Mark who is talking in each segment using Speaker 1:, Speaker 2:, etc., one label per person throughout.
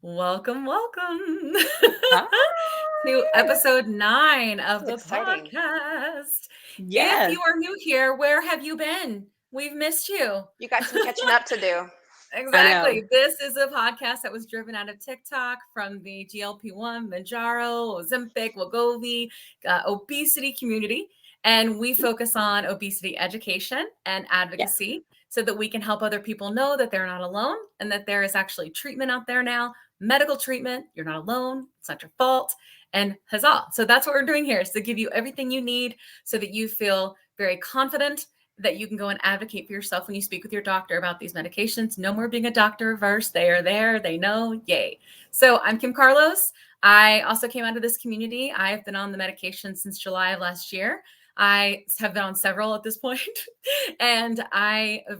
Speaker 1: Welcome, welcome
Speaker 2: Hi.
Speaker 1: to episode 9
Speaker 3: This
Speaker 1: of
Speaker 3: is
Speaker 1: the
Speaker 3: exciting.
Speaker 1: podcast. If
Speaker 2: Yes.
Speaker 1: you are new here, where have you been? We've missed you.
Speaker 3: You got some catching up to do.
Speaker 2: I know.
Speaker 1: Exactly. This is a podcast that was driven out of TikTok from the GLP-1, Mounjaro, Ozempic, wegovy, obesity community. And we focus on obesity education and
Speaker 2: Yes.
Speaker 1: advocacy so that we can help other people know that they're not alone and that there is actually treatment out there now, medical treatment. You're not alone. It's not your fault. And huzzah. So that's what we're doing here, is to give you everything you need so that you feel very confident that you can go and advocate for yourself when you speak with your doctor about these medications. No more being a doctor reverse. They are there. They know. Yay. So I'm Kim Carlos. I also came out of this community. I have been on the medication since July of last year. I have been on several at this point, and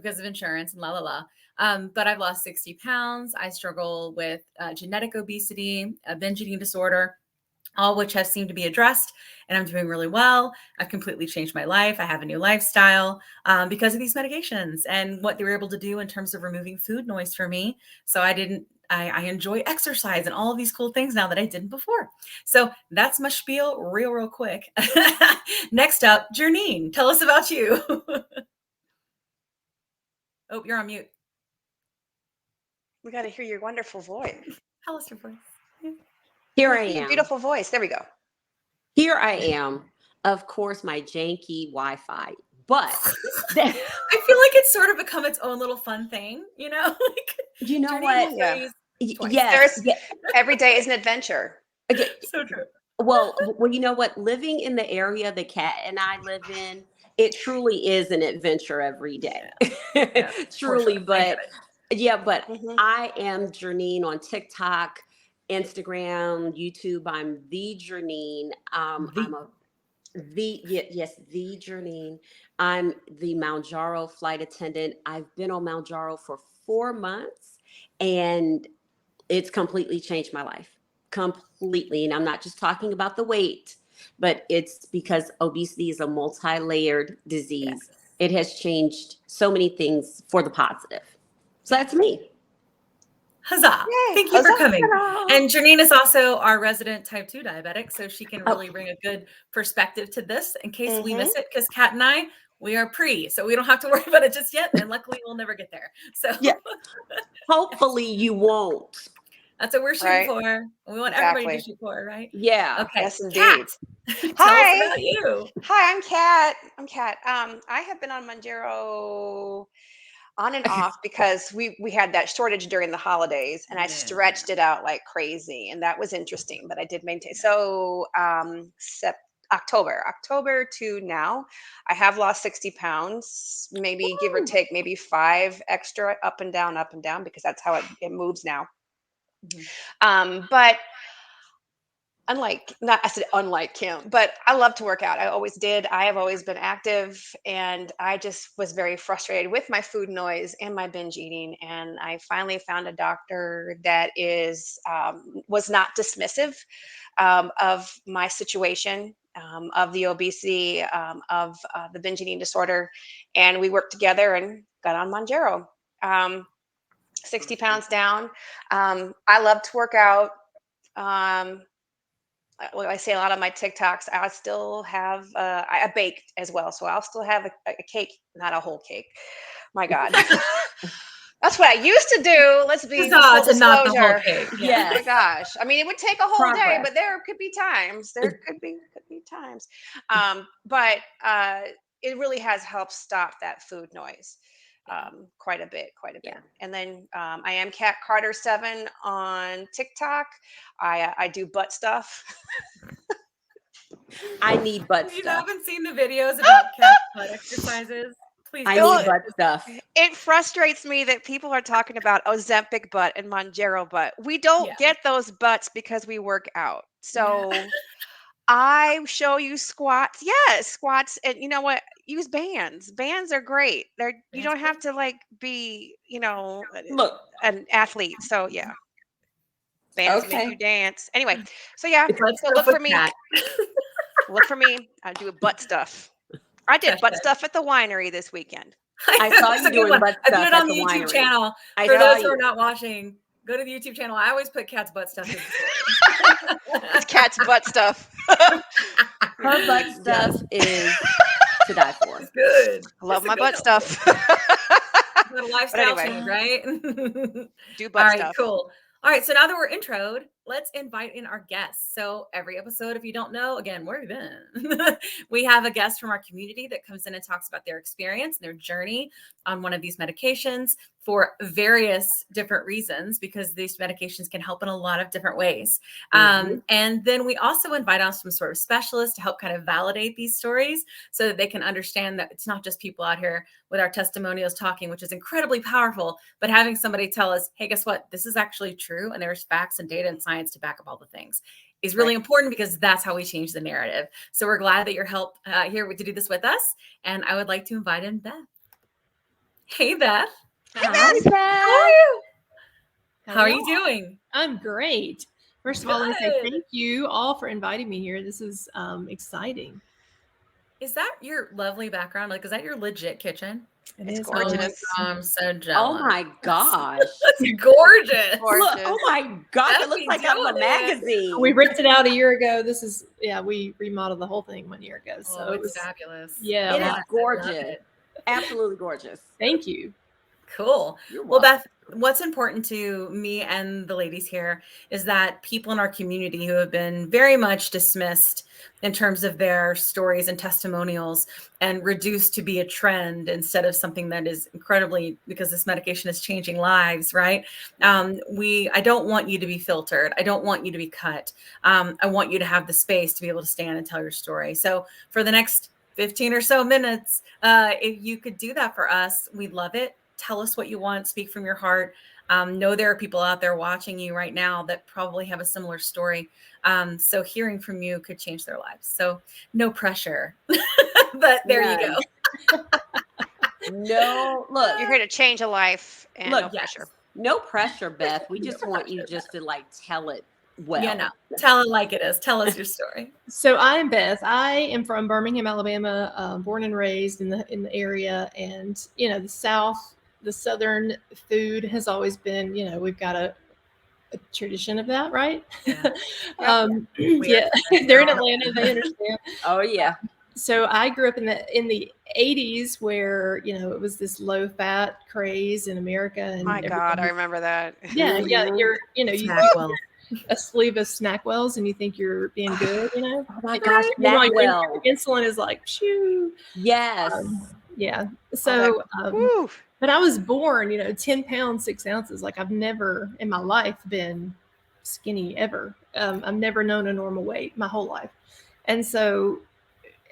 Speaker 1: because of insurance and but I've lost 60 pounds. I struggle with genetic obesity, a binge eating disorder, all which have seemed to be addressed, and I'm doing really well. I've completely changed my life. I have a new lifestyle because of these medications and what they were able to do in terms of removing food noise for me. So I enjoy exercise and all of these cool things now that I didn't before. So that's my spiel real quick. Next up, Janine, tell us about you. Oh, you're on mute.
Speaker 3: We got to hear your wonderful voice.
Speaker 1: Tell us your voice.
Speaker 2: Here I
Speaker 3: Your
Speaker 2: am.
Speaker 3: beautiful voice. There we go.
Speaker 2: Here I am. Of course, my janky Wi-Fi. But
Speaker 1: I feel like it's sort of become its own little fun thing, you know? Like,
Speaker 2: you know
Speaker 1: Janine
Speaker 2: what?
Speaker 1: will
Speaker 3: Yeah.
Speaker 1: raise twice.
Speaker 2: Yes.
Speaker 3: Every day is an adventure.
Speaker 1: So true.
Speaker 2: Well, you know what? Living in the area the cat and I live in, it truly is an adventure every day.
Speaker 1: Yeah,
Speaker 2: Truly,
Speaker 1: sure.
Speaker 2: but but
Speaker 3: Mhm.
Speaker 2: I am Janine on TikTok, Instagram, YouTube. I'm the Janine. The Janine. I'm the Mounjaro flight attendant. I've been on Mounjaro for 4 months, and it's completely changed my life. Completely. And I'm not just talking about the weight, but it's because obesity is a multi-layered disease. It has changed so many things for the positive. So that's me.
Speaker 1: Huzzah.
Speaker 3: Yay.
Speaker 1: Thank you for
Speaker 3: Huzzah.
Speaker 1: coming. And Janine is also our resident type 2 diabetic, so she can
Speaker 2: Oh.
Speaker 1: really bring a good perspective to this in case we
Speaker 3: Mhm.
Speaker 1: miss it, because Kat and I, we are so we don't have to worry about it just yet, and luckily we'll never get there. So
Speaker 2: Yeah. Hopefully you won't.
Speaker 1: that's what we're shooting
Speaker 3: Right.
Speaker 1: for. We want everybody to shoot for, right?
Speaker 2: Yeah.
Speaker 1: Okay.
Speaker 3: Yes,
Speaker 1: Kat,
Speaker 3: indeed.
Speaker 1: tell us
Speaker 3: Hi.
Speaker 1: about you.
Speaker 3: Hi, I'm Kat. I have been on Mounjaro on and off because we had that shortage during the holidays, and I stretched it out like crazy, and that was interesting, but I did maintain. So October to now, I have lost 60 pounds, maybe give or
Speaker 2: Woo.
Speaker 3: take, maybe 5 extra, up and down, because that's how it moves now. But I said unlike Kim, but I love to work out. I always did. I have always been active, and I just was very frustrated with my food noise and my binge eating. And I finally found a doctor that was not dismissive of my situation, of the obesity, of the binge eating disorder, and we worked together and got on Mounjaro. 60 pounds down. I love to work out. Um, I say a lot of my TikToks, I still have, I baked as well. So I'll still have a cake, not a whole cake. My God. That's what I used to do. Let's be
Speaker 1: Huzzah
Speaker 3: full
Speaker 1: to not the whole
Speaker 3: disclosure.
Speaker 1: cake.
Speaker 3: Oh
Speaker 2: Yes.
Speaker 3: my gosh. I mean, it would take a whole day,
Speaker 2: Progress.
Speaker 3: but there could be times. There could be times. But it really has helped stop that food noise quite a bit.
Speaker 2: Yeah.
Speaker 3: And then I am Cat Carter 7 on TikTok. I do butt stuff.
Speaker 2: I need butt
Speaker 1: If you
Speaker 2: stuff.
Speaker 1: haven't seen the videos about Kat's butt exercises, please
Speaker 2: I
Speaker 1: go
Speaker 2: need
Speaker 1: see it.
Speaker 2: butt stuff.
Speaker 3: It frustrates me that people are talking about Ozempic butt and Mounjaro butt. We don't
Speaker 1: Yeah.
Speaker 3: get those butts because we work out. So I show you squats. Yes, squats. And you know what? Use bands. Bands are great. You
Speaker 1: Bands
Speaker 3: don't
Speaker 1: are
Speaker 3: have to be,
Speaker 2: Look.
Speaker 3: an athlete. So yeah, bands make you
Speaker 2: Okay.
Speaker 3: dance. Anyway, so yeah.
Speaker 1: Butt
Speaker 3: So
Speaker 1: stuff
Speaker 3: look for
Speaker 1: with
Speaker 3: me.
Speaker 1: Kat.
Speaker 3: Look for me. I do butt stuff. I did butt
Speaker 1: Hashtag.
Speaker 3: stuff at the winery this weekend.
Speaker 2: I saw
Speaker 1: It's
Speaker 2: you
Speaker 1: a good
Speaker 2: doing
Speaker 1: one.
Speaker 2: butt
Speaker 1: I put
Speaker 2: stuff
Speaker 1: it on
Speaker 2: at
Speaker 1: the
Speaker 2: the
Speaker 1: YouTube
Speaker 2: winery.
Speaker 1: channel.
Speaker 2: I
Speaker 1: For
Speaker 2: saw
Speaker 1: those who are
Speaker 2: you.
Speaker 1: not watching, Go to the YouTube channel. I always put Kat's butt stuff in the
Speaker 3: It's Kat's butt stuff.
Speaker 2: Her butt stuff is to die for.
Speaker 1: It's good.
Speaker 3: I love
Speaker 1: It's a
Speaker 3: my
Speaker 1: good
Speaker 3: butt
Speaker 1: help.
Speaker 3: stuff.
Speaker 1: It's a lifestyle
Speaker 3: anyway.
Speaker 1: change, right?
Speaker 3: Do
Speaker 1: All
Speaker 3: butt
Speaker 1: right,
Speaker 3: stuff.
Speaker 1: cool. All right, so now that we're introed, let's invite in our guests. So every episode, if you don't know, again, where have you been? We have a guest from our community that comes in and talks about their experience and their journey on one of these medications for various different reasons, because these medications can help in a lot of different ways. And then we also invite on some sort of specialist to help kind of validate these stories so that they can understand that it's not just people out here with our testimonials talking, which is incredibly powerful, but having somebody tell us, hey, guess what? This is actually true. And there's facts and data and science to back up all the things is really important, because that's how we change the narrative. So we're glad that you're here to do this with us. And I would like to invite in Beth. Hey, Beth.
Speaker 2: Hi, Beth.
Speaker 1: How are you? How are you doing?
Speaker 4: I'm great. First of all, I want to say thank you all for inviting me here. This is exciting.
Speaker 1: Is that your lovely background? Like, is that your legit kitchen?
Speaker 3: It's
Speaker 4: is
Speaker 3: gorgeous.
Speaker 1: Oh, I'm so jealous.
Speaker 2: Oh my gosh.
Speaker 1: That's gorgeous.
Speaker 2: Look, oh my gosh, it looks like out of a magazine.
Speaker 4: We ripped it out a year ago. This is, we remodeled the whole thing 1 year ago. So
Speaker 1: Oh,
Speaker 4: it was
Speaker 1: fabulous.
Speaker 4: Yeah.
Speaker 2: It is
Speaker 1: I love
Speaker 2: gorgeous.
Speaker 1: it.
Speaker 2: Absolutely gorgeous.
Speaker 4: Thank you.
Speaker 1: Cool.
Speaker 2: You're
Speaker 1: Well,
Speaker 2: welcome.
Speaker 1: Beth, what's important to me and the ladies here is that people in our community who have been very much dismissed in terms of their stories and testimonials and reduced to be a trend instead of something that is incredibly, because this medication is changing lives, right? I don't want you to be filtered. I don't want you to be cut. I want you to have the space to be able to stand and tell your story. So for the next 15 or so minutes, if you could do that for us, we'd love it. Tell us what you want. Speak from your heart. Know there are people out there watching you right now that probably have a similar story. So hearing from you could change their lives. So no pressure, but there you go.
Speaker 2: No, look.
Speaker 3: You're here to change a life and
Speaker 2: Look,
Speaker 3: no pressure.
Speaker 2: No pressure, Beth. We just want you just to like tell it well.
Speaker 1: Yeah, no. Tell it like it is. Tell us your story.
Speaker 4: So I'm Beth. I am from Birmingham, Alabama, born and raised in the area, and the Southern food has always been, we've got a tradition of that, right?
Speaker 1: Yeah.
Speaker 4: Yeah. They're in Atlanta. They understand.
Speaker 2: Oh yeah.
Speaker 4: So I grew up in the 80s where, it was this low fat craze in America. And
Speaker 3: My God, I remember that.
Speaker 4: Yeah.
Speaker 2: Mhm.
Speaker 4: You a sleeve of Snackwells and you think you're being good,
Speaker 2: Oh my gosh,
Speaker 4: Your
Speaker 2: Snackwell.
Speaker 4: insulin is like, shoo.
Speaker 2: Yes.
Speaker 4: Yeah. So,
Speaker 3: Woo.
Speaker 4: but I was born, 10 pounds, 6 ounces. Like I've never in my life been skinny ever. I've never known a normal weight my whole life. And so,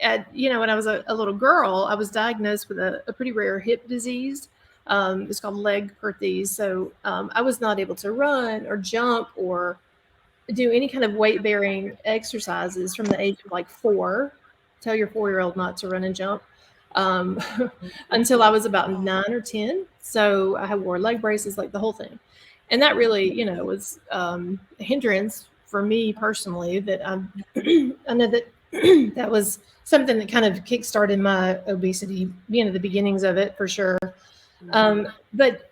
Speaker 4: when I was a little girl, I was diagnosed with a pretty rare hip disease. It's called leg perthes. So I was not able to run or jump or do any kind of weight bearing exercises from the age of like 4. Tell your 4-year-old not to run and jump. Until I was about 9 or 10. So I wore leg braces, like the whole thing. And that really, was a hindrance for me personally that I know that that was something that kind of kickstarted my obesity, the beginnings of it for sure. But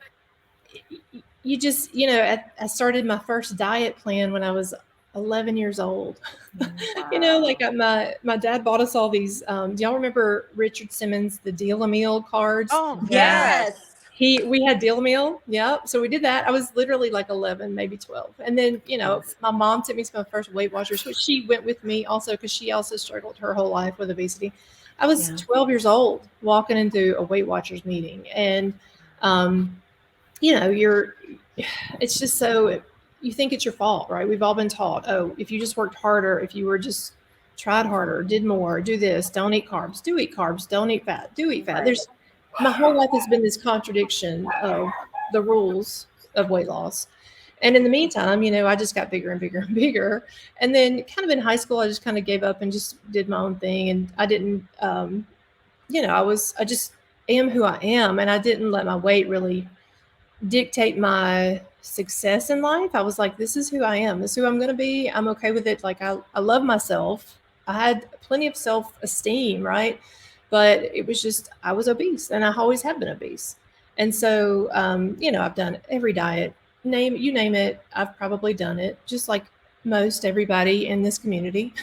Speaker 4: you just, I started my first diet plan when I was 11 years old.
Speaker 2: Wow.
Speaker 4: Like my dad bought us all these. Do y'all remember Richard Simmons, the Deal a Meal cards?
Speaker 3: Oh,
Speaker 2: Yes.
Speaker 4: We had Deal a Meal. Yeah. So we did that. I was literally like 11, maybe 12. And then, my mom took me to my first Weight Watchers, which she went with me also because she also struggled her whole life with obesity. I was 12 years old walking into a Weight Watchers meeting. And, it's just so you think it's your fault, right? We've all been taught, if you just worked harder, if you were just tried harder, did more, do this, don't eat carbs, do eat carbs, don't eat fat, do eat fat.
Speaker 2: Right.
Speaker 4: My whole life has been this contradiction of the rules of weight loss. And in the meantime, I just got bigger and bigger and bigger. And then kind of in high school, I just kind of gave up and just did my own thing. And I didn't, I just am who I am. And I didn't let my weight really dictate my success in life. I was like, this is who I am. This is who I'm going to be. I'm okay with it. Like I love myself. I had plenty of self-esteem, right? But it was just, I was obese and I always have been obese. And so, I've done every diet name it, I've probably done it, just like most everybody in this community.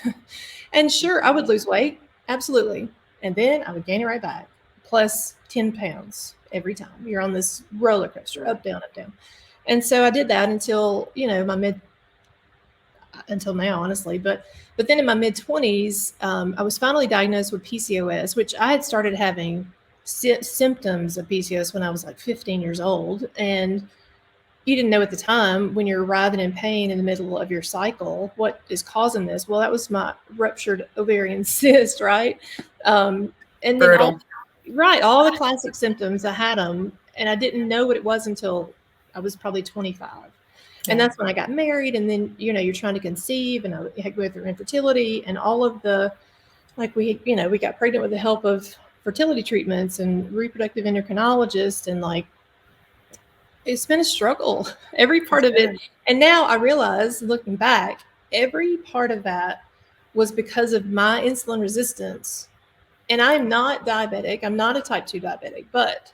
Speaker 4: And sure, I would lose weight, absolutely. And then I would gain it right back, plus 10 pounds every time. You're on this roller coaster, up, down, up, down. And so I did that until, until now, honestly. But then in my mid 20s, I was finally diagnosed with PCOS, which I had started having symptoms of PCOS when I was like 15 years old. And you didn't know at the time, when you're writhing in pain in the middle of your cycle, what is causing this? Well, that was my ruptured ovarian cyst, right? And then
Speaker 1: Brutal.
Speaker 4: all the classic symptoms, I had them, and I didn't know what it was until I was probably 25. And that's when I got married. And then, you're trying to conceive, and I had to go through infertility and all of the, like we got pregnant with the help of fertility treatments and reproductive endocrinologists, and like, it's been a struggle, every part of it. And now I realize, looking back, every part of that was because of my insulin resistance. And I'm not diabetic. I'm not a type 2 diabetic, but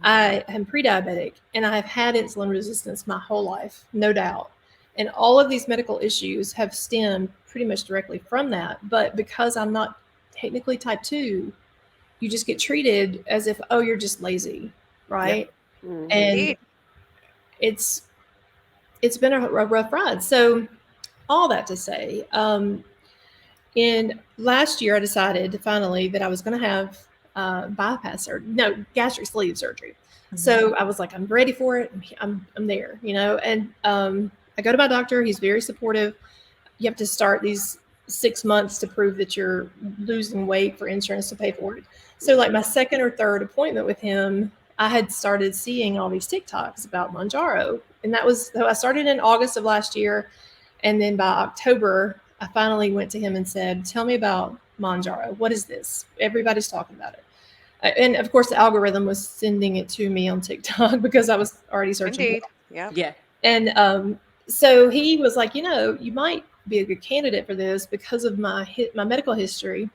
Speaker 4: I am pre-diabetic, and I have had insulin resistance my whole life, no doubt. And all of these medical issues have stemmed pretty much directly from that. But because I'm not technically type 2, you just get treated as if, oh, you're just lazy, right?
Speaker 2: Mm-hmm.
Speaker 4: And
Speaker 3: Indeed.
Speaker 4: it's been a rough ride. So all that to say, in last year, I decided finally that I was going to have gastric sleeve surgery. Mm-hmm. So I was like, I'm ready for it. I'm there, and I go to my doctor. He's very supportive. You have to start these 6 months to prove that you're losing weight for insurance to pay for it. So like my second or third appointment with him, I had started seeing all these TikToks about Mounjaro. And so I started in August of last year. And then by October, I finally went to him and said, tell me about Mounjaro. What is this? Everybody's talking about it. And of course, the algorithm was sending it to me on TikTok because I was already searching.
Speaker 3: Indeed. Yeah.
Speaker 4: And so he was like, you might be a good candidate for this because of my medical history.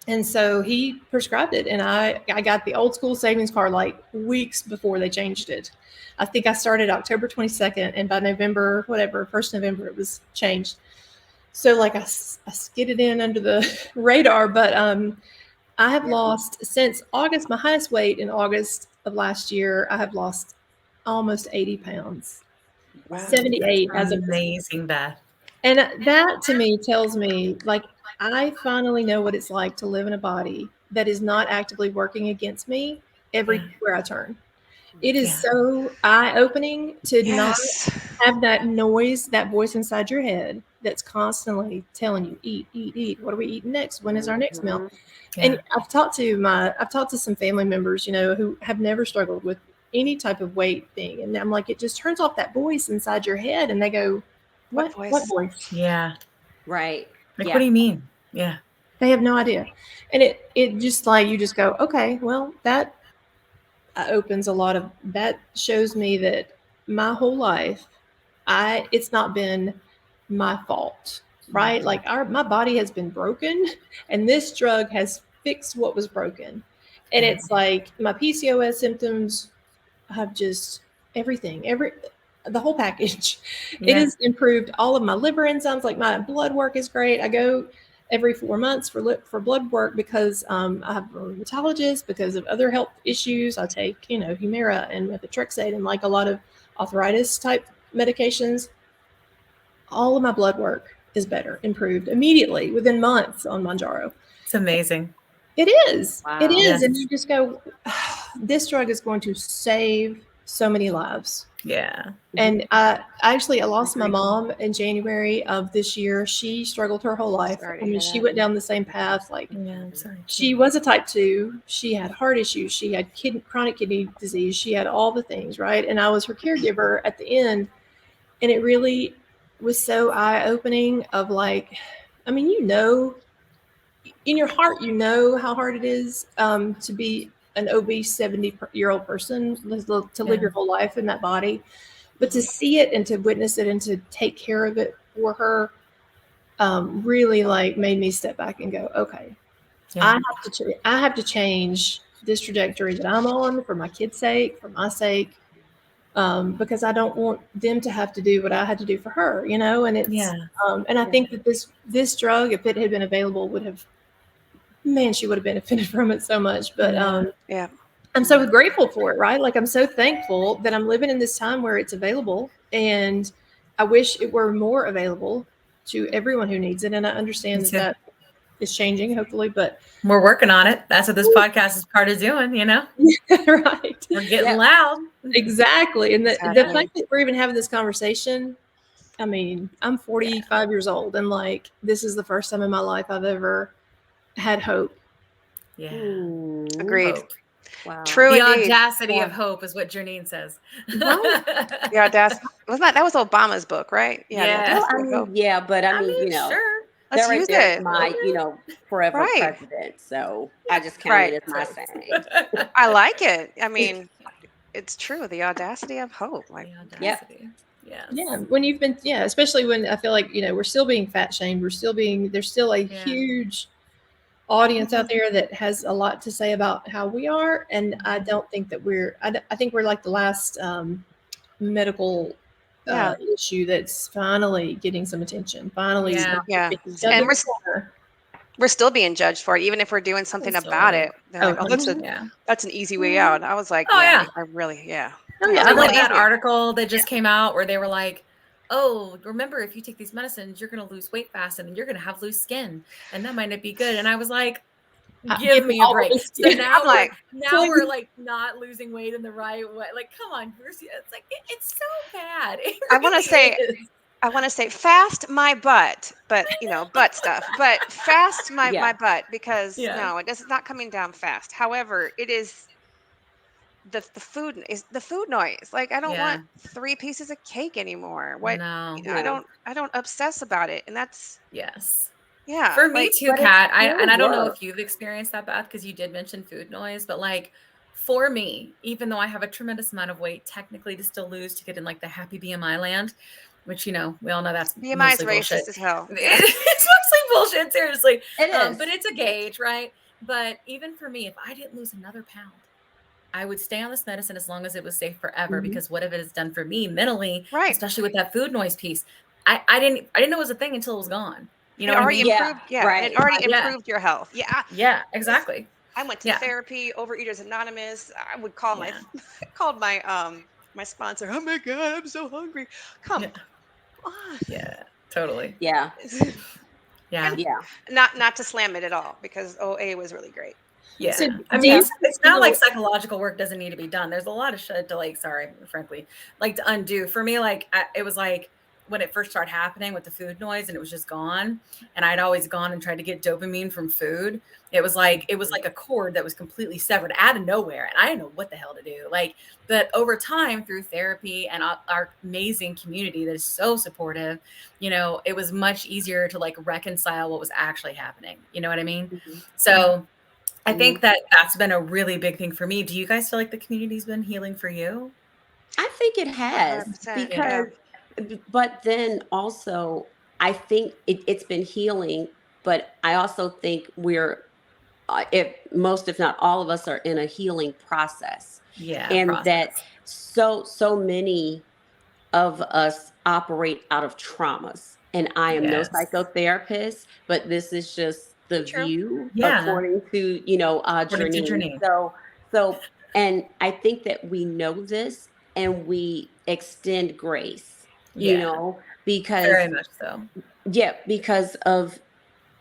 Speaker 4: And so he prescribed it, and I got the old school savings card like weeks before they changed it. I think I started October 22nd, and by November, 1st November, it was changed. So like I skidded in under the radar, but I have lost since August, my highest weight in August of last year, I have lost almost 80 pounds. Wow. 78 as of
Speaker 1: amazing, Beth.
Speaker 4: And that to me tells me, like, I finally know what it's like to live in a body that is not actively working against me everywhere I turn. It is so eye-opening to not have that noise, that voice inside your head that's constantly telling you, eat, eat, eat. What are we eating next? When is our next meal? And I've talked to some family members, who have never struggled with any type of weight thing. And I'm like, it just turns off that voice inside your head, and they go, What voice?
Speaker 1: Yeah.
Speaker 2: Right.
Speaker 1: Like, what do you mean? Yeah.
Speaker 4: They have no idea. And it just like, you just go, okay, well, that opens a lot of, that shows me that my whole life, it's not been my fault, right? Like my body has been broken, and this drug has fixed what was broken. And it's like my PCOS symptoms have just the whole package. It has improved all of my liver enzymes. Like my blood work is great. I go every 4 months for blood work because I have a rheumatologist, because of other health issues. I take, Humira and methotrexate and like a lot of arthritis type medications. All of my blood work is better, improved immediately within months on Mounjaro.
Speaker 1: It's amazing.
Speaker 4: It is. Wow. It is. Yes. And you just go, this drug is going to save so many lives.
Speaker 1: Yeah.
Speaker 4: And I lost my mom in January of this year. She struggled her whole life. She went down the same path. Like, she was a type 2. She had heart issues. She had chronic kidney disease. She had all the things, right? And I was her caregiver at the end. And it really was so eye-opening of like, I mean, in your heart, how hard it is to be an obese 70-year-old person, to live your whole life in that body. But to see it and to witness it and to take care of it for her really like made me step back and go, okay, I have to change this trajectory that I'm on for my kids' sake, for my sake. because I don't want them to have to do what I had to do for her, you know. And it's
Speaker 1: Yeah.
Speaker 4: and I think that this drug, if it had been available, would have, man, she would have benefited from it so much. But
Speaker 1: Yeah.
Speaker 3: Yeah.
Speaker 4: I'm so grateful for it, right? Like, I'm so thankful that I'm living in this time where it's available, and I wish it were more available to everyone who needs it. And I understand
Speaker 1: Me
Speaker 4: that
Speaker 1: too.
Speaker 4: that is changing, hopefully, but
Speaker 1: We're working on it. That's what this podcast is part of doing, you know?
Speaker 4: right.
Speaker 1: We're getting
Speaker 2: Yep.
Speaker 1: loud.
Speaker 4: Exactly. And the
Speaker 3: Exactly.
Speaker 4: fact that we're even having this conversation, I mean, I'm 45 years old, and like, this is the first time in my life I've ever had hope.
Speaker 1: Yeah.
Speaker 3: Agreed.
Speaker 1: Hope.
Speaker 2: Wow.
Speaker 3: True
Speaker 1: The
Speaker 3: indeed.
Speaker 1: audacity
Speaker 2: Yeah.
Speaker 1: of hope is what Janine says.
Speaker 4: Right.
Speaker 3: The audacity. That was Obama's book, right? Yeah. The
Speaker 1: Yeah.
Speaker 2: Well,
Speaker 3: audacity
Speaker 2: I
Speaker 3: of
Speaker 2: mean,
Speaker 3: hope.
Speaker 2: yeah, but I
Speaker 1: I
Speaker 2: mean,
Speaker 1: mean, sure.
Speaker 3: Let's
Speaker 2: that right
Speaker 3: use
Speaker 2: there is
Speaker 3: it.
Speaker 2: my, forever
Speaker 3: Right.
Speaker 2: president. So I just count
Speaker 3: Right.
Speaker 2: it as my saying.
Speaker 3: I like it. I mean, it's true. The audacity of hope. Like,
Speaker 1: The
Speaker 2: Yep.
Speaker 1: audacity. Yes.
Speaker 4: Yeah, when you've been, yeah, especially when I feel like, we're still being fat shamed. There's still a
Speaker 1: Yeah.
Speaker 4: huge audience out there that has a lot to say about how we are. And I don't think that I think we're like the last medical
Speaker 3: Yeah.
Speaker 4: issue that's finally getting some attention. Finally,
Speaker 1: Yeah.
Speaker 3: Yeah.
Speaker 4: shoved
Speaker 3: And
Speaker 4: in the corner.
Speaker 3: we're still being judged for it, even if we're doing something about it. They're like, "Oh, that's an easy way out." I was like,
Speaker 1: Oh,
Speaker 3: "Yeah,
Speaker 1: yeah.
Speaker 3: I really, yeah."
Speaker 4: Oh,
Speaker 3: Yeah,
Speaker 4: yeah,
Speaker 1: I
Speaker 3: it's
Speaker 1: love
Speaker 3: really
Speaker 1: that
Speaker 3: easy.
Speaker 1: article that just came out where they were like, oh, remember, if you take these medicines, you're going to lose weight fast and then you're going to have loose skin. And that might not be good. And I was like, give me a
Speaker 4: all
Speaker 1: break.
Speaker 4: this-
Speaker 1: So now
Speaker 3: I'm like,
Speaker 1: we're like not losing weight in the right way. Like, come on, Bruce. It's like, it's so bad. It
Speaker 3: I want to
Speaker 1: really
Speaker 3: say,
Speaker 1: is.
Speaker 3: fast my butt, but butt stuff, but fast my
Speaker 2: Yeah.
Speaker 3: butt, because
Speaker 1: Yeah.
Speaker 3: no, it's not coming down fast. However, it is the food noise. Like, I don't want
Speaker 1: Yeah.
Speaker 3: 3 pieces of cake anymore. What,
Speaker 1: No.
Speaker 2: No.
Speaker 3: I don't obsess about it. And that's,
Speaker 1: Yes.
Speaker 3: yeah,
Speaker 1: For me
Speaker 3: like,
Speaker 1: too,
Speaker 2: But it's
Speaker 1: Kat.
Speaker 2: still
Speaker 1: I don't know
Speaker 2: work.
Speaker 1: if you've experienced that, Beth, because you did mention food noise, but like for me, even though I have a tremendous amount of weight technically to still lose to get in like the happy BMI land, which we all know that's
Speaker 3: BMI is
Speaker 1: mostly bullshit.
Speaker 3: racist as hell. Yeah.
Speaker 1: It's mostly bullshit, seriously.
Speaker 2: It is.
Speaker 1: But it's a gauge, right? But even for me, if I didn't lose another pound, I would stay on this medicine as long as it was safe forever,
Speaker 2: Mhm.
Speaker 1: because what if it has done for me mentally,
Speaker 3: Right.
Speaker 1: especially with that food noise piece. I didn't know it was a thing until it was gone. You know
Speaker 3: It
Speaker 1: what I
Speaker 3: already
Speaker 1: mean?
Speaker 2: Yeah,
Speaker 3: improved. Yeah. And it
Speaker 2: right.
Speaker 3: already
Speaker 1: Yeah.
Speaker 3: improved your health. Yeah.
Speaker 1: Yeah, exactly.
Speaker 3: I went to
Speaker 1: Yeah.
Speaker 3: therapy, Overeaters Anonymous. I would call
Speaker 1: Yeah.
Speaker 3: called my sponsor. Oh my God, I'm so hungry. Come
Speaker 1: Yeah.
Speaker 3: on.
Speaker 1: Yeah, totally.
Speaker 2: Yeah.
Speaker 1: Yeah.
Speaker 2: Yeah.
Speaker 3: Not to slam it at all, because OA was really great.
Speaker 1: Yeah.
Speaker 4: So
Speaker 1: I
Speaker 4: do
Speaker 1: mean,
Speaker 4: you
Speaker 1: it's not like
Speaker 4: feel-
Speaker 1: psychological work doesn't need to be done. There's a lot of shit to frankly, like to undo. For me, like it was like when it first started happening with the food noise and it was just gone, and I'd always gone and tried to get dopamine from food. It was like a cord that was completely severed out of nowhere, and I didn't know what the hell to do. Like, but over time through therapy and our amazing community that is so supportive, it was much easier to like reconcile what was actually happening. You know what I mean?
Speaker 2: Mhm.
Speaker 1: So I think
Speaker 2: Mhm.
Speaker 1: that that's been a really big thing for me. Do you guys feel like the community's been healing for you?
Speaker 2: I think it has
Speaker 3: 100%.
Speaker 2: because, but then also, I think it's been healing, but I also think if not all of us are in a healing process,
Speaker 1: Yeah,
Speaker 2: and that
Speaker 1: process.
Speaker 2: so many of us operate out of traumas. And I am no
Speaker 1: Yes.
Speaker 2: psychotherapist, but this is just the
Speaker 3: True.
Speaker 2: view
Speaker 1: Yeah.
Speaker 2: according to,
Speaker 1: According to
Speaker 2: Janine.
Speaker 1: Janine.
Speaker 2: So, and I think that we know this and we extend grace,
Speaker 1: Yeah.
Speaker 2: because,
Speaker 1: Very much so.
Speaker 2: because of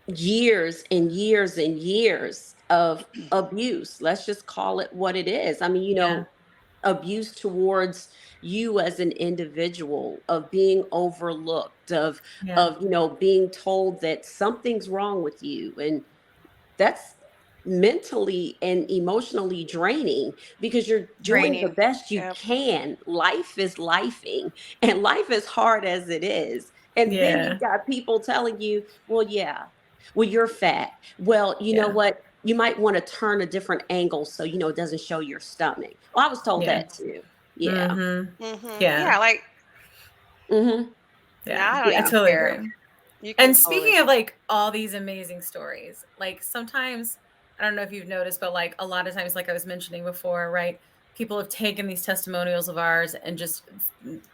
Speaker 2: years and years and years of abuse. Let's just call it what it is. I mean,
Speaker 1: Yeah.
Speaker 2: abuse towards you as an individual, of being overlooked,
Speaker 1: Yeah.
Speaker 2: being told that something's wrong with you, and that's mentally and emotionally draining, because you're doing the
Speaker 3: Draining.
Speaker 2: best you
Speaker 3: Yep.
Speaker 2: can. Life is lifing, and life is hard as it is, and then
Speaker 1: Yeah.
Speaker 2: you've got people telling you, well, yeah, well, you're fat, well, you know
Speaker 1: Yeah.
Speaker 2: what, you might want to turn a different angle so it doesn't show your stomach. Well, I was told
Speaker 1: Yeah.
Speaker 2: that too. Yeah.
Speaker 3: Mm-hmm.
Speaker 1: Yeah.
Speaker 3: Yeah. Like,
Speaker 2: Hmm.
Speaker 3: no,
Speaker 1: Yeah.
Speaker 3: I don't
Speaker 1: I
Speaker 3: even
Speaker 1: totally
Speaker 3: care.
Speaker 1: agree.
Speaker 3: You can
Speaker 1: And
Speaker 3: totally.
Speaker 1: speaking of like all these amazing stories, like sometimes, I don't know if you've noticed, but like a lot of times, like I was mentioning before, right? people have taken these testimonials of ours and just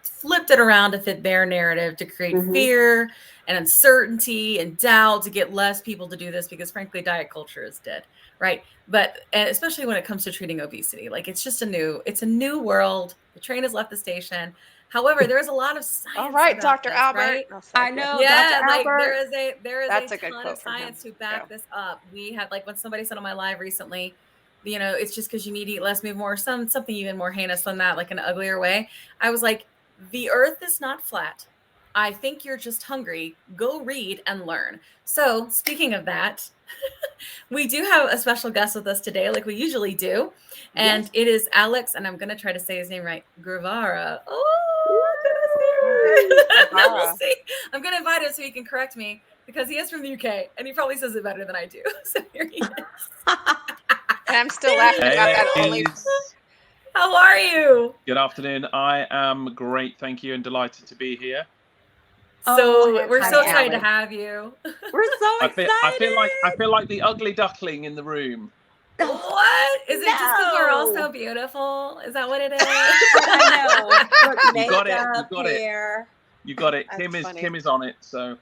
Speaker 1: flipped it around to fit their narrative, to create fear and uncertainty and doubt, to get less people to do this, because frankly, diet culture is dead, right? But and especially when it comes to treating obesity, like it's a new world. The train has left the station. However, there is a lot of science.
Speaker 3: All right,
Speaker 1: about
Speaker 3: Dr.
Speaker 1: this,
Speaker 3: Albert.
Speaker 1: right?
Speaker 2: I know.
Speaker 1: Yeah,
Speaker 2: Dr.
Speaker 1: like
Speaker 2: Albert.
Speaker 1: there is
Speaker 3: That's
Speaker 1: a
Speaker 3: a good
Speaker 1: ton
Speaker 3: quote
Speaker 1: of
Speaker 3: from him.
Speaker 1: science to back
Speaker 3: Yeah.
Speaker 1: this up. We had, like, when somebody said on my live recently, you know, it's just because you need to eat less, move more, something even more heinous than that, like an uglier way. I was like, the earth is not flat. I think you're just hungry. Go read and learn. So speaking of that, we do have a special guest with us today, like we usually do. And
Speaker 2: Yes.
Speaker 1: it is Alex, and I'm going to try to say his name right, Guevara. Oh, no, we'll see. I'm going to invite him so he can correct me, because he is from the UK, and he probably says it better than I do. So here he is.
Speaker 3: And I'm still laughing about that only.
Speaker 1: How are you?
Speaker 5: Good afternoon. I am great, thank you, and delighted to be here.
Speaker 1: So we're so
Speaker 2: hi,
Speaker 1: excited to
Speaker 2: Alex.
Speaker 1: have you.
Speaker 2: We're so
Speaker 5: I
Speaker 2: excited.
Speaker 5: feel like the ugly duckling in the room.
Speaker 1: What? Is it just because we're all
Speaker 2: No.
Speaker 1: so beautiful? Is that what it is?
Speaker 2: I know. Look,
Speaker 5: You got it. You
Speaker 2: makeup,
Speaker 5: got it.
Speaker 2: hair.
Speaker 5: You got it.
Speaker 3: That's funny.
Speaker 5: Kim is on it. So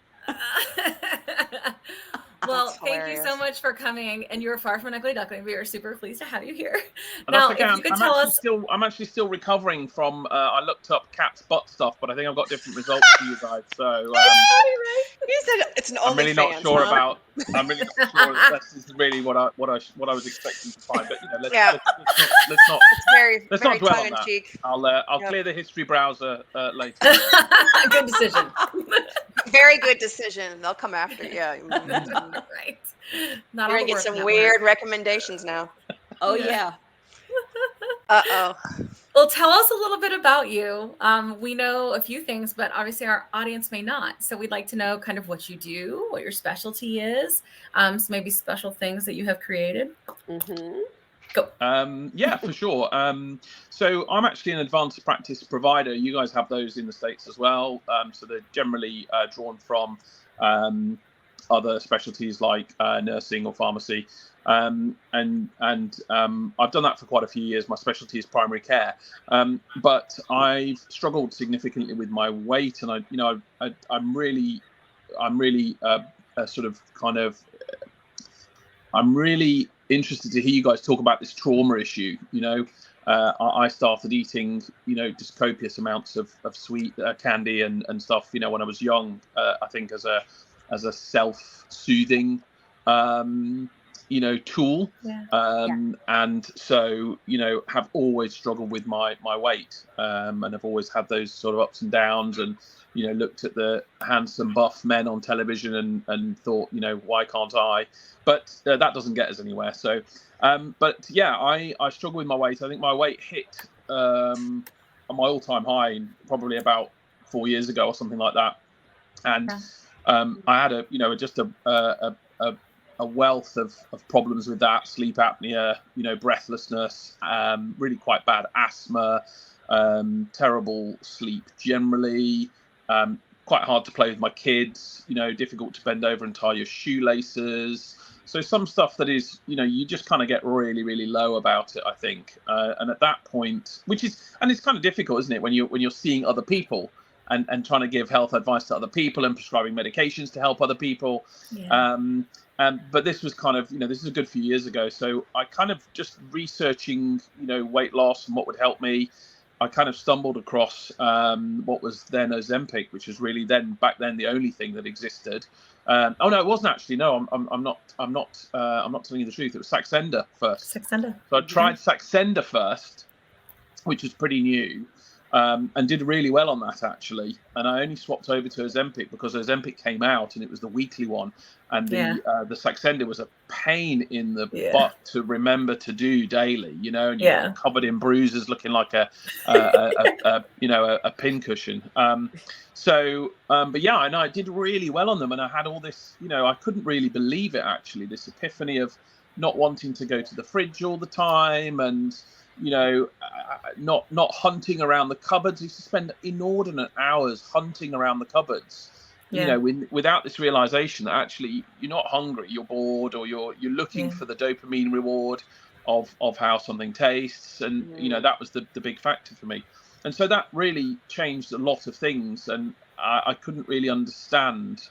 Speaker 1: Well,
Speaker 3: That's
Speaker 1: thank you so
Speaker 3: hilarious.
Speaker 1: much for coming, and you're far from an ugly duckling. We are super pleased to have you here.
Speaker 5: and
Speaker 1: Now,
Speaker 5: that's okay.
Speaker 1: if you could tell us,
Speaker 5: I'm actually still recovering from. I looked up cat's butt stuff, but I think I've got different results for you guys. So
Speaker 3: You said it's an
Speaker 5: I'm really not
Speaker 3: OnlyFans,
Speaker 5: sure
Speaker 3: huh?
Speaker 5: about. I'm really not sure that this is really what I was expecting to find. But you know, let's not
Speaker 3: It's very,
Speaker 5: let's
Speaker 3: very
Speaker 5: not dwell
Speaker 3: tongue
Speaker 5: on
Speaker 3: in
Speaker 5: that.
Speaker 3: cheek.
Speaker 5: I'll
Speaker 3: Yep.
Speaker 5: clear the history browser later.
Speaker 1: good decision.
Speaker 3: Very good decision. They'll come after you. Yeah.
Speaker 1: Right. Not
Speaker 3: You're
Speaker 1: all
Speaker 3: gonna
Speaker 1: the
Speaker 3: get
Speaker 1: work,
Speaker 3: some
Speaker 1: not
Speaker 3: weird recommendations now.
Speaker 2: Oh
Speaker 1: Yeah.
Speaker 2: yeah.
Speaker 3: Uh-oh.
Speaker 1: Well, tell us a little bit about you. We know a few things, but obviously our audience may not. So we'd like to know kind of what you do, what your specialty is, so maybe special things that you have created.
Speaker 2: Mm-hmm.
Speaker 1: Go.
Speaker 5: Yeah, for sure. So I'm actually an advanced practice provider. You guys have those in the States as well. So they're generally drawn from other specialties like nursing or pharmacy. And I've done that for quite a few years. My specialty is primary care, but I've struggled significantly with my weight, and I'm really sort of kind of I'm really interested to hear you guys talk about this trauma issue. You know, I started eating, just copious amounts of sweet candy and stuff, when I was young, I think as a self-soothing, tool. And so, have always struggled with my weight, and have always had those sort of ups and downs, and, looked at the handsome buff men on television and thought, why can't I? But that doesn't get us anywhere. So, but yeah, I struggle with my weight. I think my weight hit my all-time high probably about 4 years ago or something like that. And I had just a wealth of problems with that: sleep apnea, breathlessness, really quite bad asthma, terrible sleep generally, quite hard to play with my kids, difficult to bend over and tie your shoelaces. So some stuff that is, you just kind of get really, really low about it, I think. And at that point, it's kind of difficult, isn't it, when you're seeing other people and trying to give health advice to other people and prescribing medications to help other people.
Speaker 1: Yeah.
Speaker 5: But this was kind of, this is a good few years ago. So I kind of just researching, weight loss and what would help me. I kind of stumbled across what was then Ozempic, which was really back then the only thing that existed. Oh no, it wasn't actually. No, I'm not telling you the truth. It was Saxenda first.
Speaker 1: Saxenda.
Speaker 5: So I tried Saxenda first, which was pretty new, and did really well on that actually. And I only swapped over to Ozempic because Ozempic came out and it was the weekly one, and the Saxenda was a pain in the butt to remember to do daily, and you're covered in bruises, looking like a pincushion. But yeah, and I did really well on them, and I had all this, I couldn't really believe it actually, this epiphany of not wanting to go to the fridge all the time, and not hunting around the cupboards. I used to spend inordinate hours hunting around the cupboards, without this realization that actually you're not hungry, you're bored, or you're looking for the dopamine reward. of how something tastes, and that was the big factor for me. And so that really changed a lot of things, and I couldn't really understand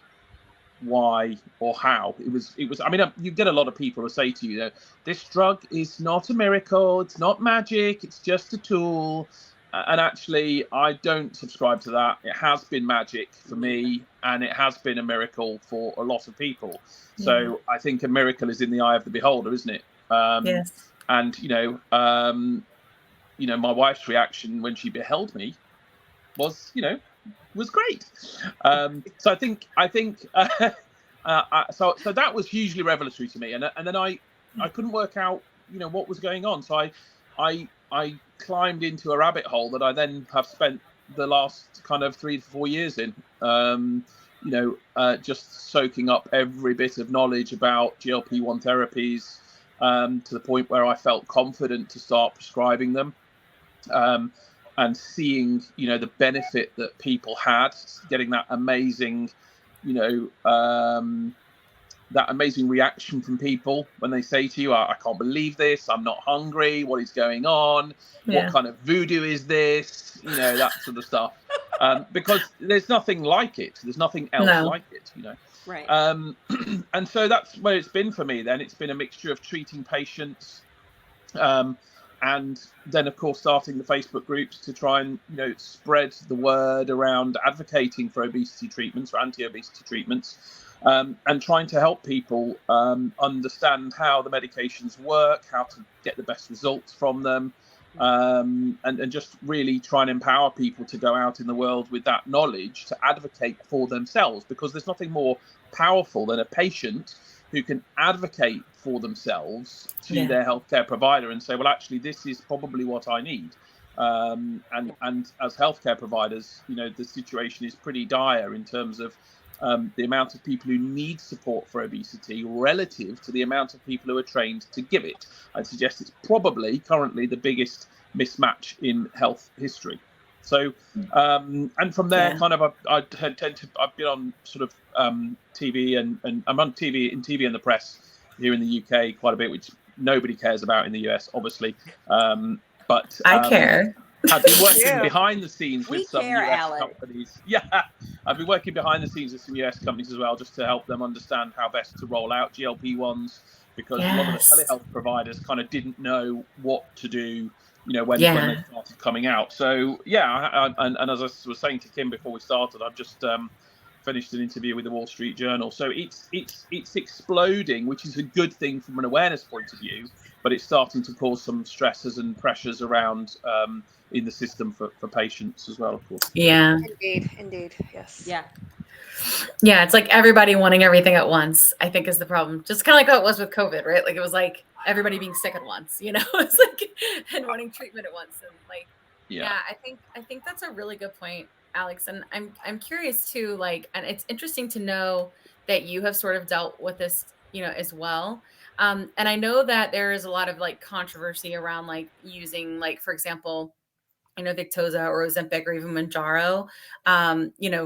Speaker 5: why or how it was. I mean, you get a lot of people who say to you, this drug is not a miracle, it's not magic, it's just a tool. And actually, I don't subscribe to that. It has been magic for me, and it has been a miracle for a lot of people. So I think a miracle is in the eye of the beholder, isn't it?
Speaker 1: Yes.
Speaker 5: And my wife's reaction when she beheld me was great. So I think so that was hugely revelatory to me, and then I couldn't work out what was going on. So I climbed into a rabbit hole that I then have spent the last kind of 3 to 4 years in, just soaking up every bit of knowledge about GLP-1 therapies, to the point where I felt confident to start prescribing them, and seeing the benefit that people had, getting that amazing that amazing reaction from people when they say to you, I can't believe this, I'm not hungry, what is going on, what kind of voodoo is this, that sort of stuff, because there's nothing like it, there's nothing else like it,
Speaker 2: Right.
Speaker 5: And so that's where it's been for me. Then it's been a mixture of treating patients, and then of course starting the Facebook groups to try and spread the word around advocating for obesity treatments, or anti-obesity treatments, and trying to help people understand how the medications work, how to get the best results from them, and just really try and empower people to go out in the world with that knowledge to advocate for themselves, because there's nothing more powerful than a patient who can advocate for themselves to their healthcare provider and say, well, actually, this is probably what I need. And as healthcare providers, the situation is pretty dire in terms of the amount of people who need support for obesity relative to the amount of people who are trained to give it. I'd suggest it's probably currently the biggest mismatch in health history. So, and from there, kind of, I've been on sort of TV, and I'm on TV and the press here in the UK quite a bit, which nobody cares about in the US, obviously. But
Speaker 1: I care.
Speaker 5: I've been working behind the scenes with some US
Speaker 2: Alex.
Speaker 5: companies. I've been working behind the scenes with some US companies as well, just to help them understand how best to roll out GLP-1s, because a lot of the telehealth providers kind of didn't know what to do, when they started coming out. So and as I was saying to Kim before we started, I've just finished an interview with the Wall Street Journal. So it's exploding, which is a good thing from an awareness point of view, but it's starting to cause some stresses and pressures around in the system for patients as well, of course.
Speaker 1: Yeah.
Speaker 3: Indeed. Yes.
Speaker 2: Yeah.
Speaker 1: It's like everybody wanting everything at once, I think, is the problem. Just kind of like how it was with COVID, right? Like it was like everybody being sick at once, it's like, and wanting treatment at once. And like, I think that's a really good point, Alex. And I'm curious too, like, and it's interesting to know that you have sort of dealt with this, as well. And I know that there is a lot of like controversy around like using, like, for example, Victoza or Ozempic or even Mounjaro,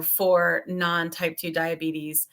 Speaker 1: for non-type 2 diabetes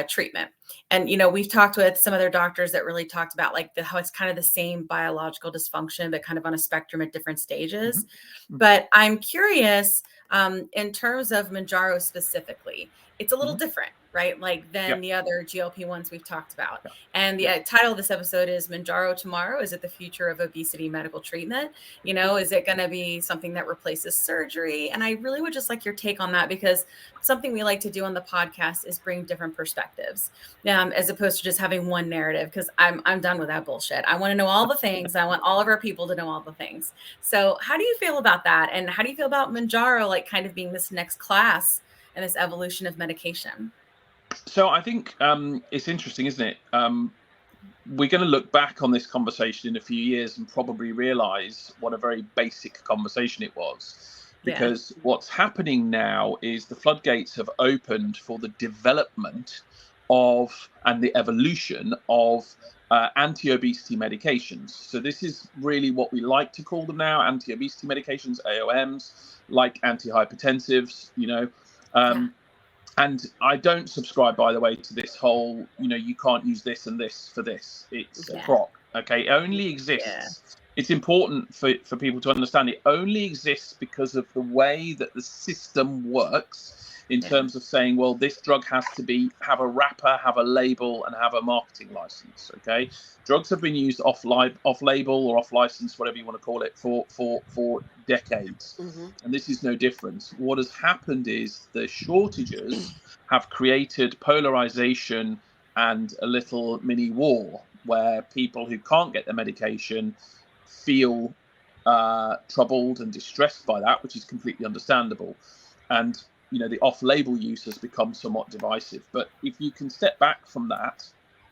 Speaker 1: treatment. And, we've talked with some other doctors that really talked about like how it's kind of the same biological dysfunction, but kind of on a spectrum at different stages. Mm-hmm. But I'm curious, in terms of Mounjaro specifically, it's a little different, right? Like than the other GLP-1s we've talked about. And the title of this episode is Mounjaro Tomorrow. Is it the future of obesity medical treatment? Is it going to be something that replaces surgery? And I really would just like your take on that, because something we like to do on the podcast is bring different perspectives, as opposed to just having one narrative, because I'm done with that bullshit. I want to know all the things. I want all of our people to know all the things. So how do you feel about that? And how do you feel about Mounjaro, like kind of being this next class and this evolution of medication?
Speaker 5: So I think it's interesting, isn't it? We're going to look back on this conversation in a few years and probably realize what a very basic conversation it was. Because what's happening now is the floodgates have opened for the development of and the evolution of anti-obesity medications. So this is really what we like to call them now, anti-obesity medications, AOMs, like antihypertensives, And I don't subscribe, by the way, to this whole, you can't use this and this for this. It's a crock. Okay, it only exists. It's important for people to understand it only exists because of the way that the system works in terms of saying, well, this drug has to have a wrapper, have a label, and have a marketing license. Okay, drugs have been used off label or off license, whatever you want to call it, for decades, and this is no different. What has happened is the shortages have created polarization and a little mini war where people who can't get their medication feel troubled and distressed by that, which is completely understandable. And the off-label use has become somewhat divisive. But if you can step back from that,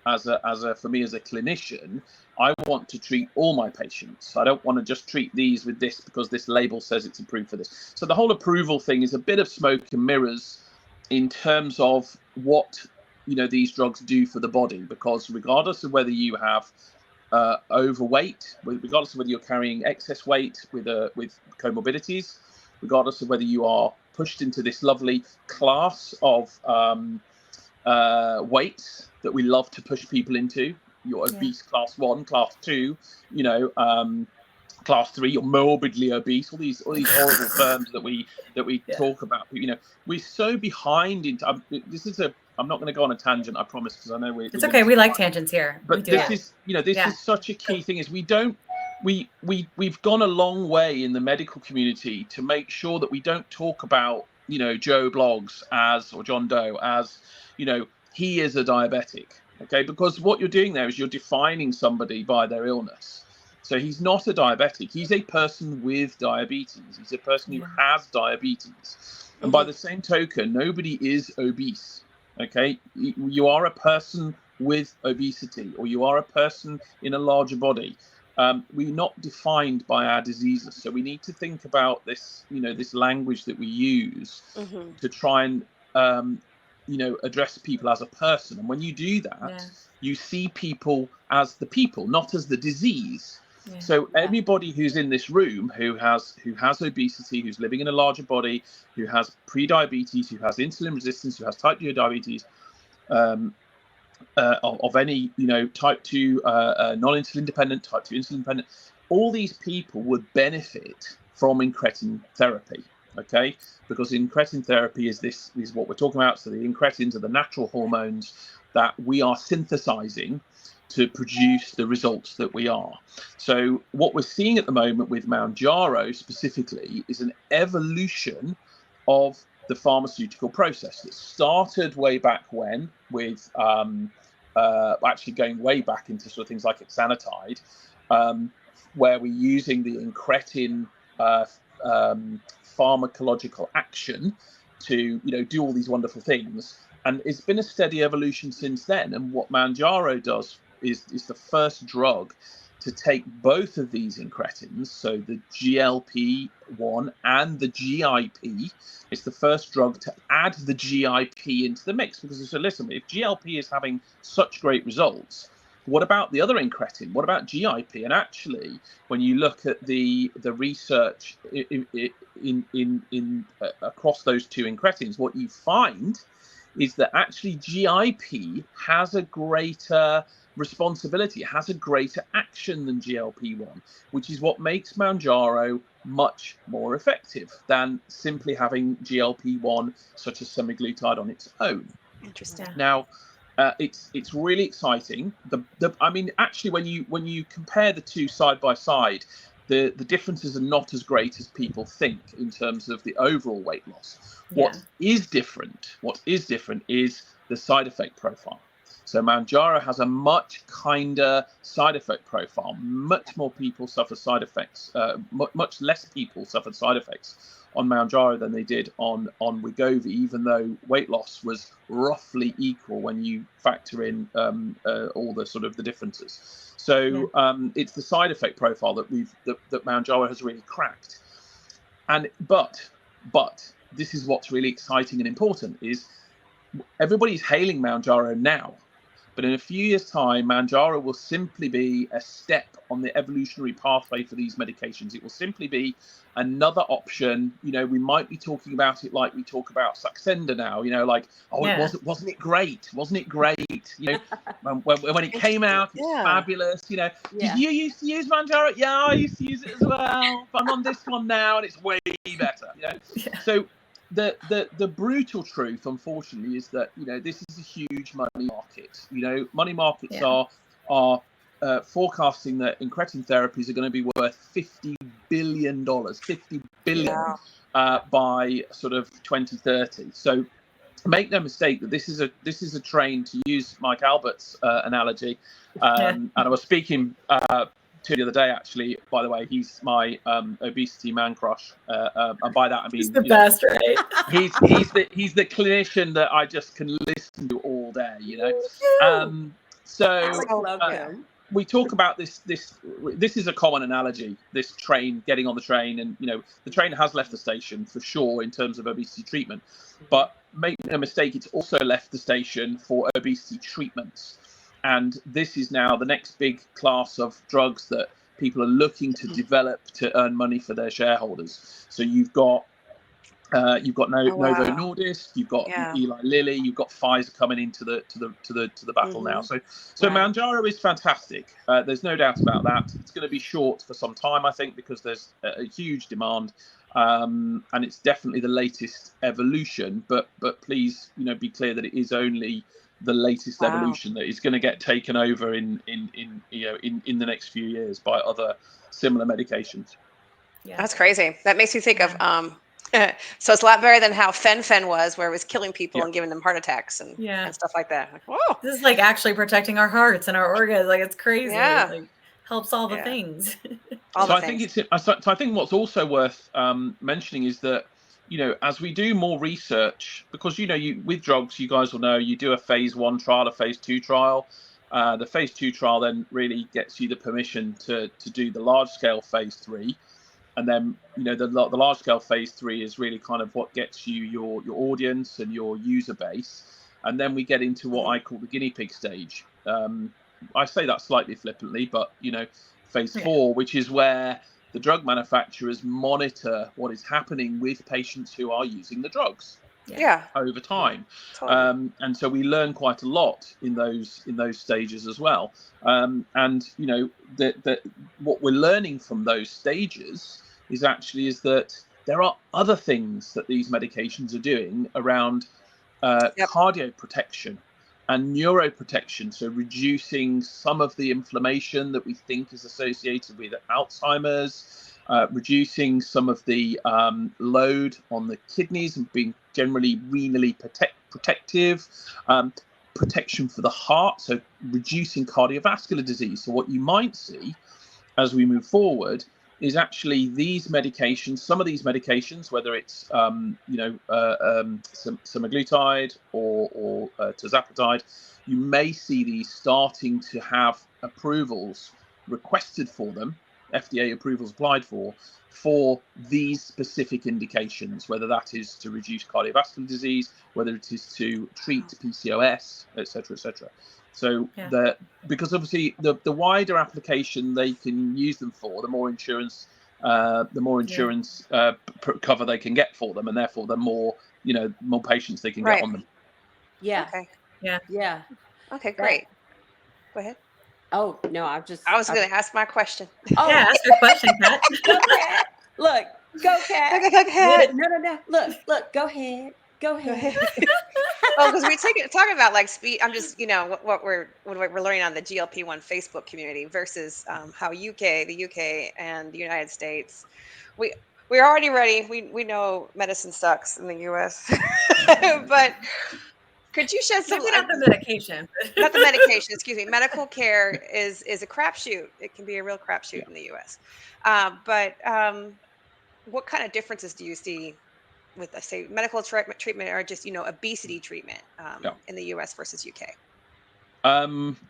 Speaker 5: for me as a clinician, I want to treat all my patients. I don't want to just treat these with this because this label says it's approved for this. So the whole approval thing is a bit of smoke and mirrors in terms of what these drugs do for the body, because regardless of whether you have overweight, regardless of whether you're carrying excess weight with comorbidities, regardless of whether you are pushed into this lovely class of weights that we love to push people into, you're obese class 1, class 2, class 3, you're morbidly obese, all these horrible terms that we talk about. We're so behind into I'm not going to go on a tangent, I promise, because I know
Speaker 1: it's okay. We like tangents here.
Speaker 5: But this is such a key thing, is we've gone a long way in the medical community to make sure that we don't talk about Joe Blogs or John Doe as he is a diabetic, okay? Because what you're doing there is you're defining somebody by their illness. So he's not a diabetic. He's a person with diabetes. He's a person who has diabetes. And by the same token, nobody is obese, okay? You are a person with obesity, or you are a person in a larger body. We're not defined by our diseases. So we need to think about this, this language that we use to try and, address people as a person. And when you do that, you see people as the people, not as the disease. So everybody who's in this room who has obesity, who's living in a larger body, who has pre-diabetes, who has insulin resistance, who has type 2 diabetes, of any type 2 non-insulin dependent, type 2 insulin dependent, all these people would benefit from incretin therapy, okay? Because incretin therapy is what we're talking about. So the incretins are the natural hormones that we are synthesizing to produce the results that we are. So what we're seeing at the moment with Mounjaro specifically is an evolution of the pharmaceutical process that started way back when with actually going way back into sort of things like exenatide, where we're using the incretin pharmacological action to do all these wonderful things. And it's been a steady evolution since then. And what Mounjaro does is the first drug to take both of these incretins, so the GLP-1 and the GIP. It's the first drug to add the GIP into the mix, because so listen, if GLP is having such great results, what about the other incretin? What about GIP? And actually, when you look at the research in across those two incretins, what you find is that actually GIP has a greater responsibility, it has a greater action than GLP-1, which is what makes Mounjaro much more effective than simply having GLP-1 such as semaglutide on its own.
Speaker 3: Interesting.
Speaker 5: Now, it's really exciting. I mean, actually, when you compare the two side by side, the differences are not as great as people think in terms of the overall weight loss. What is different is the side effect profile. So Mounjaro has a much kinder side effect profile. Much more people suffer side effects. Much less people suffered side effects on Mounjaro than they did on Wegovy, even though weight loss was roughly equal when you factor in all the sort of the differences. So it's the side effect profile that that Mounjaro has really cracked. But this is what's really exciting and important is everybody's hailing Mounjaro now. But in a few years' time, Mounjaro will simply be a step on the evolutionary pathway for these medications. It will simply be another option. We might be talking about it like we talk about Saxenda now. Like, oh,
Speaker 1: Yeah.
Speaker 5: wasn't it great? Wasn't it great? When it came out, it's fabulous. Did you used to use Mounjaro? Yeah, I used to use it as well. But I'm on this one now, and it's way better.
Speaker 1: Yeah.
Speaker 5: So the brutal truth, unfortunately, is that this is a huge money market. Money markets are forecasting that incretin therapies are going to be worth $50 billion, $50 billion by sort of 2030. So make no mistake that this is a train, to use Mike Albert's analogy. And I was speaking to the other day, actually. By the way, he's my obesity man crush, and by that I mean
Speaker 1: he's the best, right?
Speaker 5: he's the clinician that I just can listen to all day. We talk about this is a common analogy, this train getting on the train, and the train has left the station for sure in terms of obesity treatment, but make no mistake, it's also left the station for obesity treatments. And this is now the next big class of drugs that people are looking to develop to earn money for their shareholders. So you've got Novo Nordisk, you've got Eli Lilly, you've got Pfizer coming into the battle now. So Mounjaro is fantastic. There's no doubt about that. It's going to be short for some time, I think, because there's a huge demand, and it's definitely the latest evolution. But please, be clear that it is only the latest evolution that is going to get taken over in the next few years by other similar medications.
Speaker 3: Yeah, that's crazy. That makes me think of so it's a lot better than how fen was, where it was killing people and giving them heart attacks and stuff like that. Like, whoa.
Speaker 1: This is like actually protecting our hearts and our organs. Like, it's crazy.
Speaker 3: Yeah.
Speaker 1: It, like, helps all the things.
Speaker 5: I think what's also worth mentioning is that as we do more research, because with drugs, you guys will know, you do a phase 1 trial, a phase 2 trial. The phase 2 trial then really gets you the permission to do the large scale phase 3. And then, the large scale phase 3 is really kind of what gets you your audience and your user base. And then we get into what I call the guinea pig stage. I say that slightly flippantly, but, phase 4, which is where the drug manufacturers monitor what is happening with patients who are using the drugs over time. Totally. And so we learn quite a lot in those stages as well. And what we're learning from those stages is that there are other things that these medications are doing around cardio protection and neuroprotection, so reducing some of the inflammation that we think is associated with Alzheimer's, reducing some of the load on the kidneys and being generally renally protective, protection for the heart, so reducing cardiovascular disease. So what you might see as we move forward is actually these medications, some of these medications, whether it's semaglutide or tirzepatide, you may see these starting to have approvals requested for them, FDA approvals applied for these specific indications, whether that is to reduce cardiovascular disease, whether it is to treat PCOS, etc., etc. So because obviously the wider application they can use them for, the more insurance cover they can get for them, and therefore the more more patients they can get on them.
Speaker 2: Yeah.
Speaker 3: Okay.
Speaker 2: Yeah.
Speaker 3: Okay, great. Go ahead.
Speaker 2: Oh no, I was
Speaker 3: going to ask my question.
Speaker 2: Oh,
Speaker 1: yeah, ask your question, Kat.
Speaker 2: Go Kat. Look, go Kat.
Speaker 3: Go ahead.
Speaker 2: No. Look. Go ahead.
Speaker 3: Well, because we're talking about like speed. I'm just what we're learning on the GLP-1 Facebook community versus how the UK and the United States. We're already ready. We know medicine sucks in the US, but could you shed some
Speaker 1: light? Not the medication.
Speaker 3: Not the medication. Excuse me. Medical care is a crapshoot. It can be a real crapshoot in the US. But what kind of differences do you see with, say, medical treatment or just obesity treatment in the US versus UK?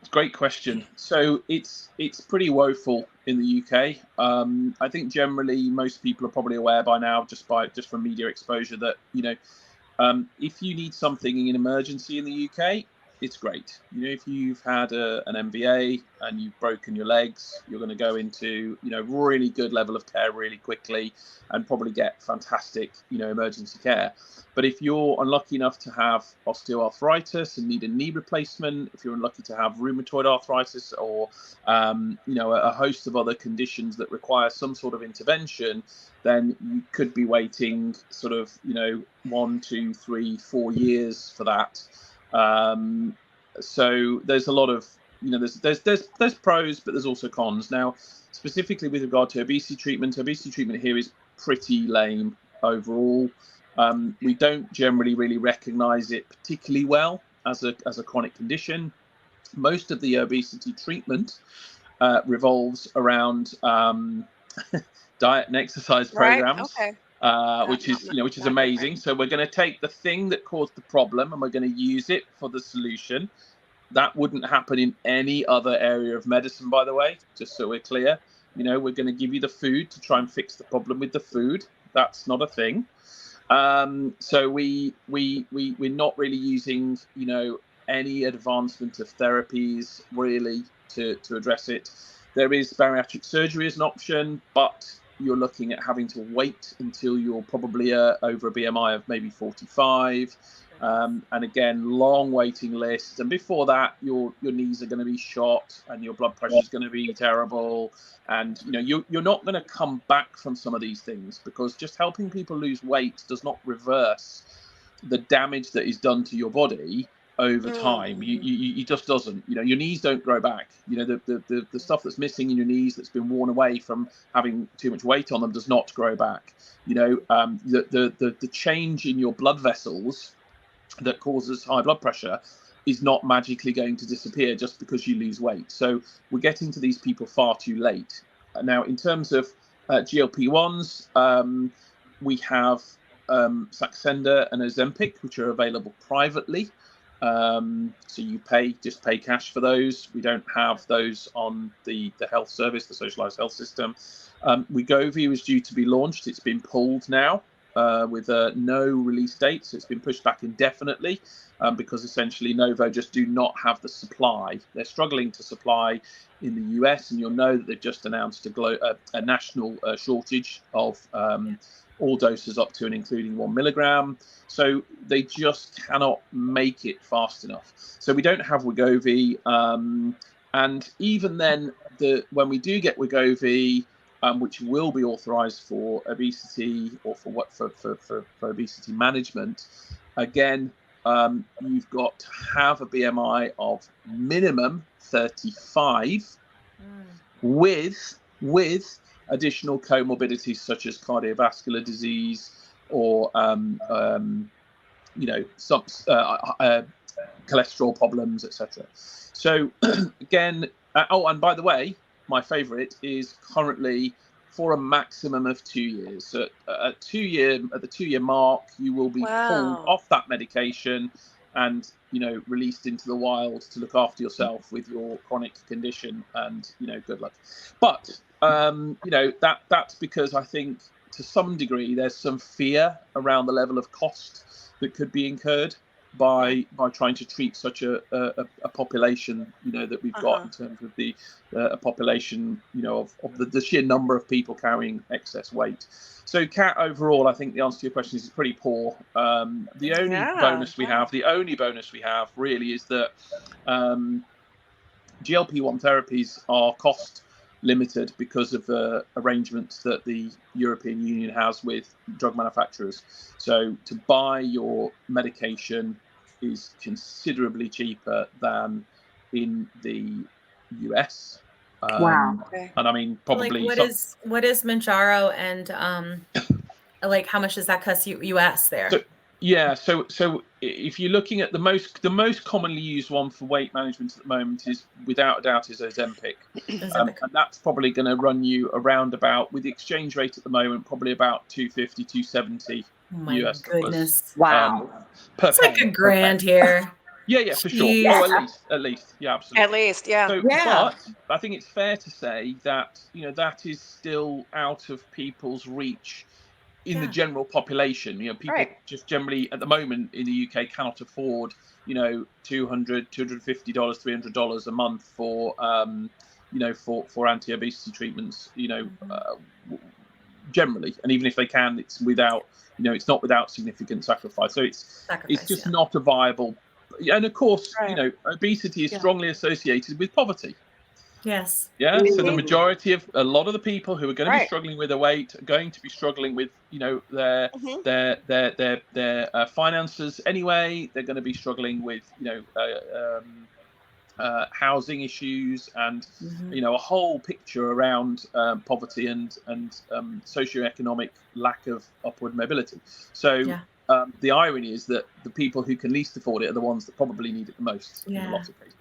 Speaker 5: Great question. So it's pretty woeful in the UK. I think generally most people are probably aware by now, just from media exposure, that if you need something in an emergency in the UK, it's great. You know, if you've had an MBA and you've broken your legs, you're going to go into, you know, really good level of care really quickly and probably get fantastic, you know, emergency care. But if you're unlucky enough to have osteoarthritis and need a knee replacement, if you're unlucky to have rheumatoid arthritis or, you know, a host of other conditions that require some sort of intervention, then you could be waiting sort of, you know, 1, 2, 3, 4 years for that. So there's a lot of, you know, there's pros, but there's also cons. Now, specifically with regard to obesity treatment here is pretty lame overall. We don't generally really recognize it particularly well as a chronic condition. Most of the obesity treatment revolves around diet and exercise
Speaker 3: Right.
Speaker 5: programs,
Speaker 3: Okay.
Speaker 5: which is, you know, which is
Speaker 3: Not great.
Speaker 5: amazing. So we're going to take the thing that caused the problem and we're going to use it for the solution. That wouldn't happen in any other area of medicine, by the way, just so we're clear. You know, we're going to give you the food to try and fix the problem with the food. That's not a thing. So we're not really using, you know, any advancement of therapies really to address it. There is bariatric surgery as an option, but you're looking at having to wait until you're probably over a BMI of maybe 45. And again, long waiting lists. And before that, your knees are going to be shot and your blood pressure is going to be terrible. And, you know, you're not going to come back from some of these things, because just helping people lose weight does not reverse the damage that is done to your body over time. You just doesn't. You know, your knees don't grow back. You know, the stuff that's missing in your knees that's been worn away from having too much weight on them does not grow back. You know, the change in your blood vessels that causes high blood pressure is not magically going to disappear just because you lose weight. So we're getting to these people far too late. Now, in terms of GLP-1s, we have Saxenda and Ozempic, which are available privately. So you just pay cash for those. We don't have those on the health service, the socialized health system. Wegovy was due to be launched. It's been pulled now with no release date. So it's been pushed back indefinitely because essentially Novo just do not have the supply. They're struggling to supply in the US, and you'll know that they've just announced a national shortage of all doses up to and including 1 milligram. So they just cannot make it fast enough. So we don't have Wegovy. And even then, when we do get Wegovy, which will be authorized for obesity or for obesity management, again, you've got to have a BMI of minimum 35 with additional comorbidities such as cardiovascular disease or you know, some cholesterol problems, etc. So again, and by the way, my favorite is currently for a maximum of 2 years. So at the 2 year mark, you will be pulled off that medication and, you know, released into the wild to look after yourself with your chronic condition, and, you know, good luck. But you know, that's because I think to some degree there's some fear around the level of cost that could be incurred by trying to treat such a population, you know, that we've got in terms of a population, you know, of the sheer number of people carrying excess weight. So, Kat, overall, I think the answer to your question is pretty poor. The only bonus we have really is that GLP-1 therapies are cost limited because of the arrangements that the European Union has with drug manufacturers. So to buy your medication is considerably cheaper than in the US.
Speaker 2: Wow.
Speaker 5: And I mean, probably
Speaker 1: like what is Mounjaro, and like how much does that cost US there?
Speaker 5: So if you're looking at the most commonly used one for weight management at the moment is, without a doubt, is Ozempic. And that's probably going to run you around about, with the exchange rate at the moment, probably about 250, 270 US dollars.
Speaker 2: Wow.
Speaker 5: Per
Speaker 1: it's like
Speaker 5: pen,
Speaker 1: $1,000 here.
Speaker 5: Yeah, for sure.
Speaker 2: Yeah.
Speaker 5: Oh, at least. Yeah, absolutely.
Speaker 3: At least, yeah.
Speaker 5: So,
Speaker 2: Yeah.
Speaker 5: but I think it's fair to say that, you know, that is still out of people's reach in the
Speaker 1: Yeah.
Speaker 5: general population. People
Speaker 3: Right.
Speaker 5: just generally at the moment in the UK cannot afford, $200, $250, $300 a month for, for anti-obesity treatments, generally. And even if they can, it's without, it's not without significant sacrifice. So it's
Speaker 1: Sacrifice,
Speaker 5: just
Speaker 1: yeah.
Speaker 5: not a viable. And of course,
Speaker 3: Right.
Speaker 5: obesity is
Speaker 2: Yeah.
Speaker 5: strongly associated with poverty.
Speaker 1: Yes.
Speaker 5: Yeah, so the
Speaker 2: Mhm.
Speaker 5: majority of a lot of the people who are going to be
Speaker 3: Right.
Speaker 5: struggling with their weight are going to be struggling with, their
Speaker 3: Mhm.
Speaker 5: finances anyway. They're going to be struggling with, housing issues and,
Speaker 1: Mhm.
Speaker 5: a whole picture around poverty and socioeconomic lack of upward mobility. So
Speaker 1: Yeah.
Speaker 5: the irony is that the people who can least afford it are the ones that probably need it the most in a
Speaker 1: Yeah.
Speaker 5: lot of cases.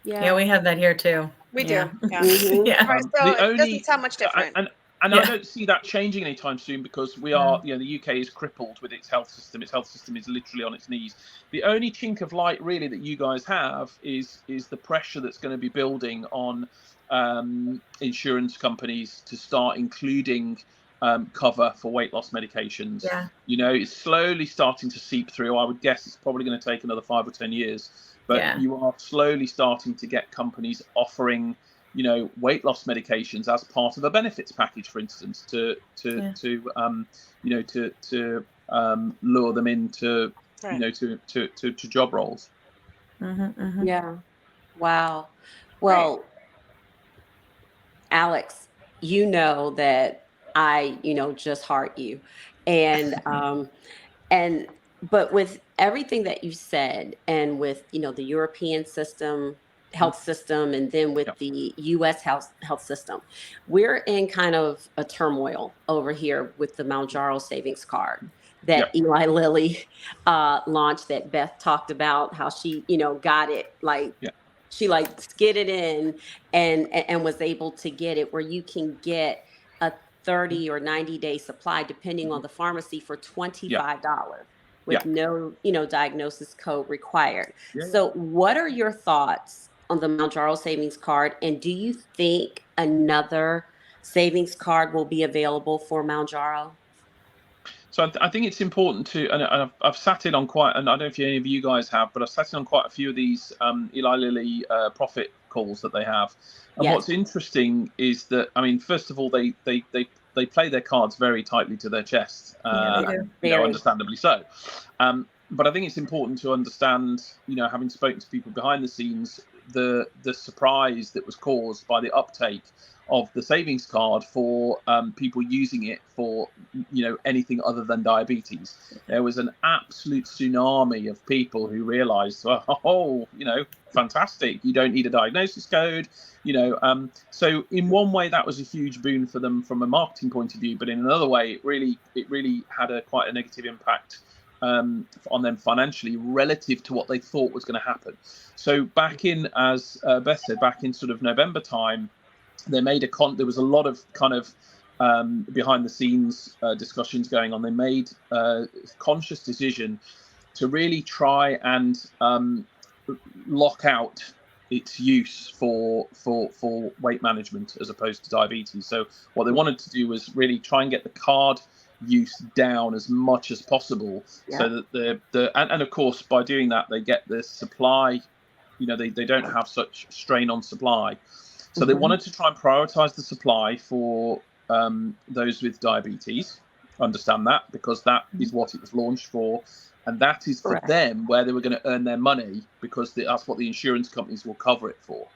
Speaker 1: Yeah, we have that here too.
Speaker 3: We
Speaker 1: Yeah.
Speaker 3: do. Yeah.
Speaker 2: Mhm.
Speaker 1: Yeah.
Speaker 3: Right. So
Speaker 5: The
Speaker 3: it doesn't
Speaker 5: only
Speaker 3: sound much different.
Speaker 5: and I
Speaker 1: Yeah.
Speaker 5: don't see that changing anytime soon because we
Speaker 1: No.
Speaker 5: are, the UK is crippled with its health system. Its health system is literally on its knees. The only chink of light really that you guys have is the pressure that's going to be building on insurance companies to start including cover for weight loss medications.
Speaker 1: Yeah.
Speaker 5: It's slowly starting to seep through. I would guess it's probably going to take another 5 or 10 years, but
Speaker 1: Yeah.
Speaker 5: you are slowly starting to get companies offering weight loss medications as part of a benefits package, for instance, to
Speaker 1: Yeah.
Speaker 5: lure them into
Speaker 3: Right.
Speaker 5: to job roles.
Speaker 1: Mhm.
Speaker 2: Yeah. Wow.
Speaker 3: Right.
Speaker 2: Well, Alex, you know that I, just heart you. And and but with everything that you said and with, the European system, health system, and then
Speaker 5: Yeah,
Speaker 2: with the US health system, we're in kind of a turmoil over here with the Mounjaro savings card
Speaker 5: yeah,
Speaker 2: that Eli Lilly launched, that Beth talked about how she, got it, like
Speaker 5: yeah,
Speaker 2: she like skidded in and was able to get it, where you can get a 30 or 90-day supply depending on
Speaker 5: mhm,
Speaker 2: the pharmacy for
Speaker 5: yeah,
Speaker 2: $25
Speaker 5: yeah,
Speaker 2: with no, diagnosis code required.
Speaker 5: yeah, yeah.
Speaker 2: So what are your thoughts on the Mounjaro savings card, and do you think another savings card will be available for Mounjaro?
Speaker 5: So I think it's important to, and I've sat in on quite, and I don't know if any of you guys have, but I've sat in on quite a few of these Eli Lilly profit calls that they have. And
Speaker 2: Yes.
Speaker 5: what's interesting is that, I mean, first of all, they play their cards very tightly to their chest,
Speaker 1: Yeah, they do.
Speaker 5: and
Speaker 2: Very.
Speaker 5: understandably so. But I think it's important to understand, having spoken to people behind the scenes, the surprise that was caused by the uptake of the savings card for people using it for anything other than diabetes. There was an absolute tsunami of people who realized, oh, fantastic, you don't need a diagnosis code. So in one way that was a huge boon for them from a marketing point of view, but in another way it really had quite a negative impact on them financially relative to what they thought was going to happen. So back in, as Beth said, back in sort of November time, they made there was a lot of kind of behind the scenes discussions going on. They made a conscious decision to really try and lock out its use for weight management as opposed to diabetes. So what they wanted to do was really try and get the card use down as much as possible,
Speaker 2: Yeah.
Speaker 5: so that and of course by doing that they get the supply, they don't have such strain on supply. So they
Speaker 2: Mhm.
Speaker 5: wanted to try and prioritize the supply for those with diabetes. Understand that, because that is what it was launched for, and that is for
Speaker 2: Correct.
Speaker 5: them where they were going to earn their money, because that's what the insurance companies will cover it for.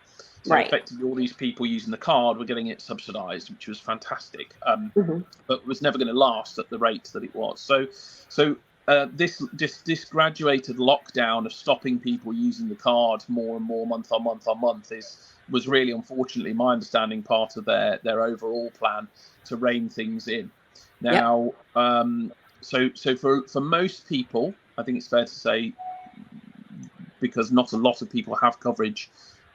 Speaker 5: So
Speaker 2: Right.
Speaker 5: effectively, all these people using the card were getting it subsidised, which was fantastic,
Speaker 2: Mhm.
Speaker 5: but was never going to last at the rate that it was. So this graduated lockdown of stopping people using the card more and more month on month was really, unfortunately, my understanding, part of their overall plan to rein things in.
Speaker 2: Yep.
Speaker 5: Now, so for most people, I think it's fair to say, because not a lot of people have coverage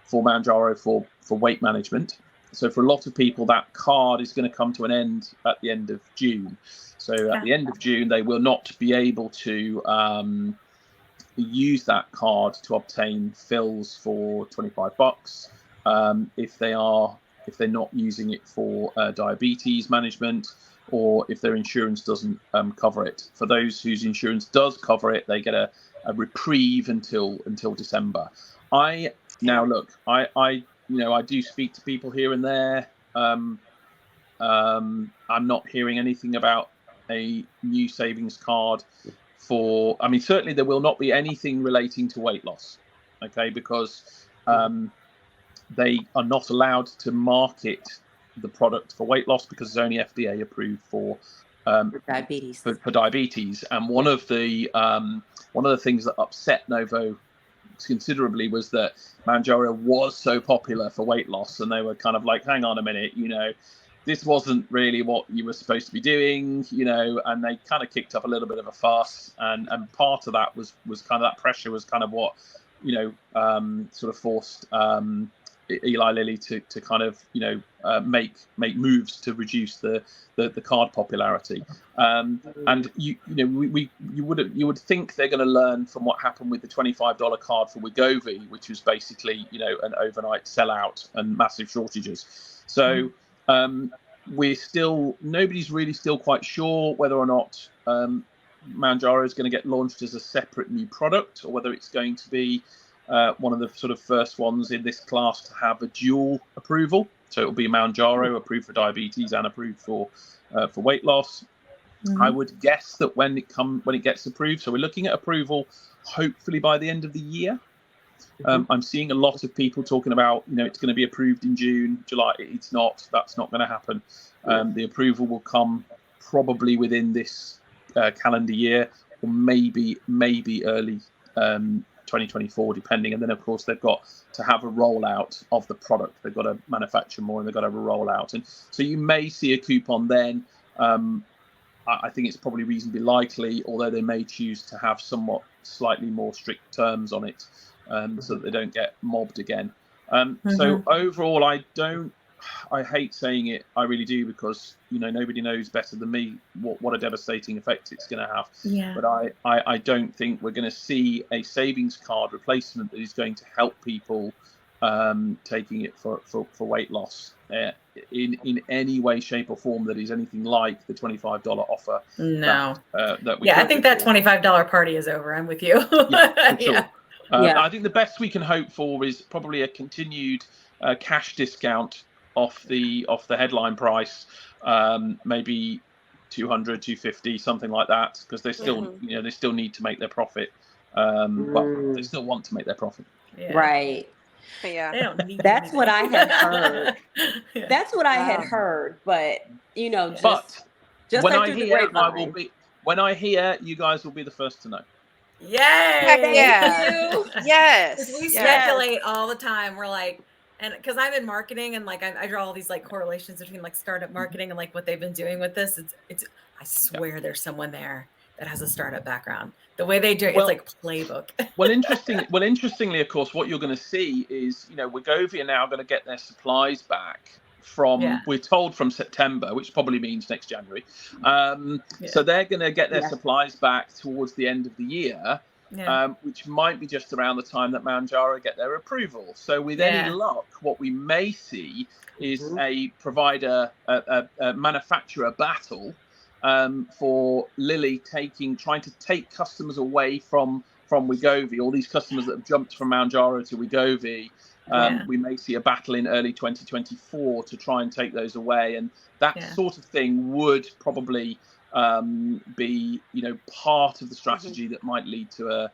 Speaker 5: for Mounjaro for weight management. So for a lot of people, that card is going to come to an end at the end of June. So at the end of June, they will not be able to use that card to obtain fills for $25 if they're not using it for diabetes management. or if their insurance doesn't cover it. For those whose insurance does cover it, they get a reprieve until December. Now look, I do speak to people here and there. I'm not hearing anything about a new savings card for. I mean, certainly there will not be anything relating to weight loss, okay? Because they are not allowed to market the product for weight loss because it's only FDA approved for
Speaker 2: diabetes.
Speaker 5: For diabetes. And one of the things that upset Novo considerably was that Mounjaro was so popular for weight loss, and they were kind of like, hang on a minute, this wasn't really what you were supposed to be doing, and they kind of kicked up a little bit of a fuss, and part of that was kind of that pressure was kind of what sort of forced Eli Lilly to kind of make moves to reduce the card popularity, and you would think they're going to learn from what happened with the $25 card for Wegovy, which was basically an overnight sellout and massive shortages. So nobody's really still quite sure whether or not Mounjaro is going to get launched as a separate new product, or whether it's going to be one of the sort of first ones in this class to have a dual approval. So it'll be Mounjaro approved for diabetes and approved for weight loss. I would guess that when it gets approved, so we're looking at approval hopefully by the end of the year. I'm seeing a lot of people talking about it's going to be approved in June, July. It's not. That's not going to happen. The approval will come probably within this calendar year, or maybe early 2024, depending. And then of course they've got to have a rollout of the product. They've got to manufacture more, and they've got to have a rollout, and so you may see a coupon then. I think it's probably reasonably likely, although they may choose to have somewhat slightly more strict terms on it, so that they don't get mobbed again. So overall, I hate saying it, I really do, because nobody knows better than me what a devastating effect it's going to have.
Speaker 1: Yeah.
Speaker 5: But I don't think we're going to see a savings card replacement that is going to help people taking it for weight loss in any way, shape, or form that is anything like the $25 offer.
Speaker 1: No.
Speaker 5: That we
Speaker 1: I think that $25 party is over. I'm with you.
Speaker 5: Yeah, for sure.
Speaker 1: Yeah.
Speaker 5: I think the best we can hope for is probably a continued cash discount off the headline price, maybe 200, 250, something like that, because they still they still need to make their profit. Well, they still want to make their profit.
Speaker 1: Yeah.
Speaker 2: Right.
Speaker 3: Yeah.
Speaker 1: They don't need
Speaker 2: That's
Speaker 1: anything.
Speaker 2: what I had heard.
Speaker 1: Yeah.
Speaker 2: That's what I had heard, but
Speaker 5: But
Speaker 2: just
Speaker 5: when
Speaker 2: like
Speaker 5: I
Speaker 2: through the
Speaker 5: hear,
Speaker 2: grapevine.
Speaker 5: when I hear, you guys will be the first to know.
Speaker 1: Yay!
Speaker 3: Heck yeah. Yes.
Speaker 1: 'Cause we
Speaker 3: Yes.
Speaker 1: speculate all the time. We're like, and because I'm in marketing, and like I draw all these like correlations between like startup marketing and like what they've been doing with this. It's I swear there's someone there that has a startup background. The way they do it, it's like playbook.
Speaker 5: Well, interestingly, of course, what you're going to see is, Wegovy are now going to get their supplies back from, we're told, from September, which probably means next January. So they're going to get their supplies back towards the end of the year, which might be just around the time that Mounjaro get their approval. So with any luck, what we may see is a provider, a manufacturer battle for Lilly trying to take customers away from Wegovy. All these customers that have jumped from Mounjaro to Wegovy, we may see a battle in early 2024 to try and take those away, and that sort of thing would probably be part of the strategy that might lead to a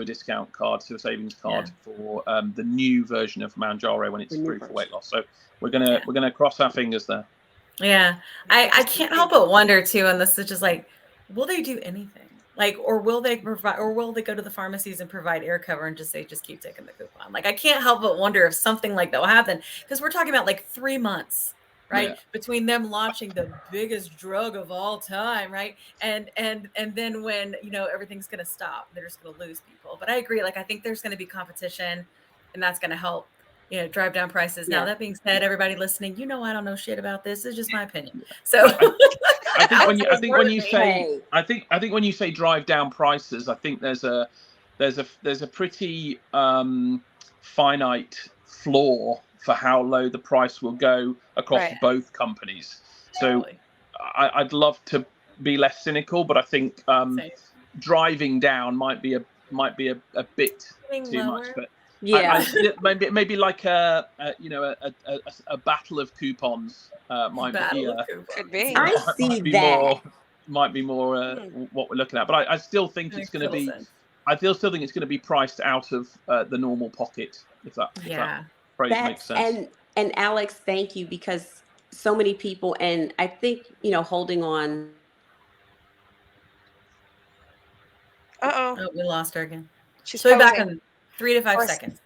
Speaker 5: discount card, to a savings card for the new version of Mounjaro when it's approved for weight loss. So we're gonna cross our fingers there.
Speaker 1: Yeah, I can't help but wonder too, and this is just like, will they do anything? Like, or will they provide, or will they go to the pharmacies and provide air cover and just say, just keep taking the coupon? Like, I can't help but wonder if something like that will happen, because we're talking about like 3 months, right? Between them launching the biggest drug of all time, right? And then when everything's gonna stop, they're just gonna lose people. But I agree, like I think there's gonna be competition, and that's gonna help drive down prices. Now, that being said, everybody listening, I don't know shit about this. It's just my opinion. So
Speaker 5: I think when you say drive down prices, I think there's a pretty finite floor for how low the price will go across both companies. So I'd love to be less cynical, but I think
Speaker 1: Same.
Speaker 5: driving down might be a bit
Speaker 1: Getting
Speaker 5: too
Speaker 1: lower.
Speaker 5: much. But
Speaker 2: Yeah.
Speaker 5: maybe like a battle of coupons might be
Speaker 1: Battle of
Speaker 3: Could
Speaker 1: coupons.
Speaker 3: be.
Speaker 2: I see that.
Speaker 5: might be more what we're looking at. But I still think it's
Speaker 1: Makes
Speaker 5: going to
Speaker 1: total
Speaker 5: be.
Speaker 1: sense.
Speaker 5: I still think it's going to be priced out of the normal pocket, if that
Speaker 1: Yeah.
Speaker 5: phrase makes sense.
Speaker 2: And Alex, thank you, because so many people, and I think, holding on.
Speaker 3: Uh-oh.
Speaker 1: Oh, we lost her again.
Speaker 3: She's
Speaker 1: She'll be back
Speaker 3: posing.
Speaker 1: in 3 to 5
Speaker 3: Or-
Speaker 1: seconds.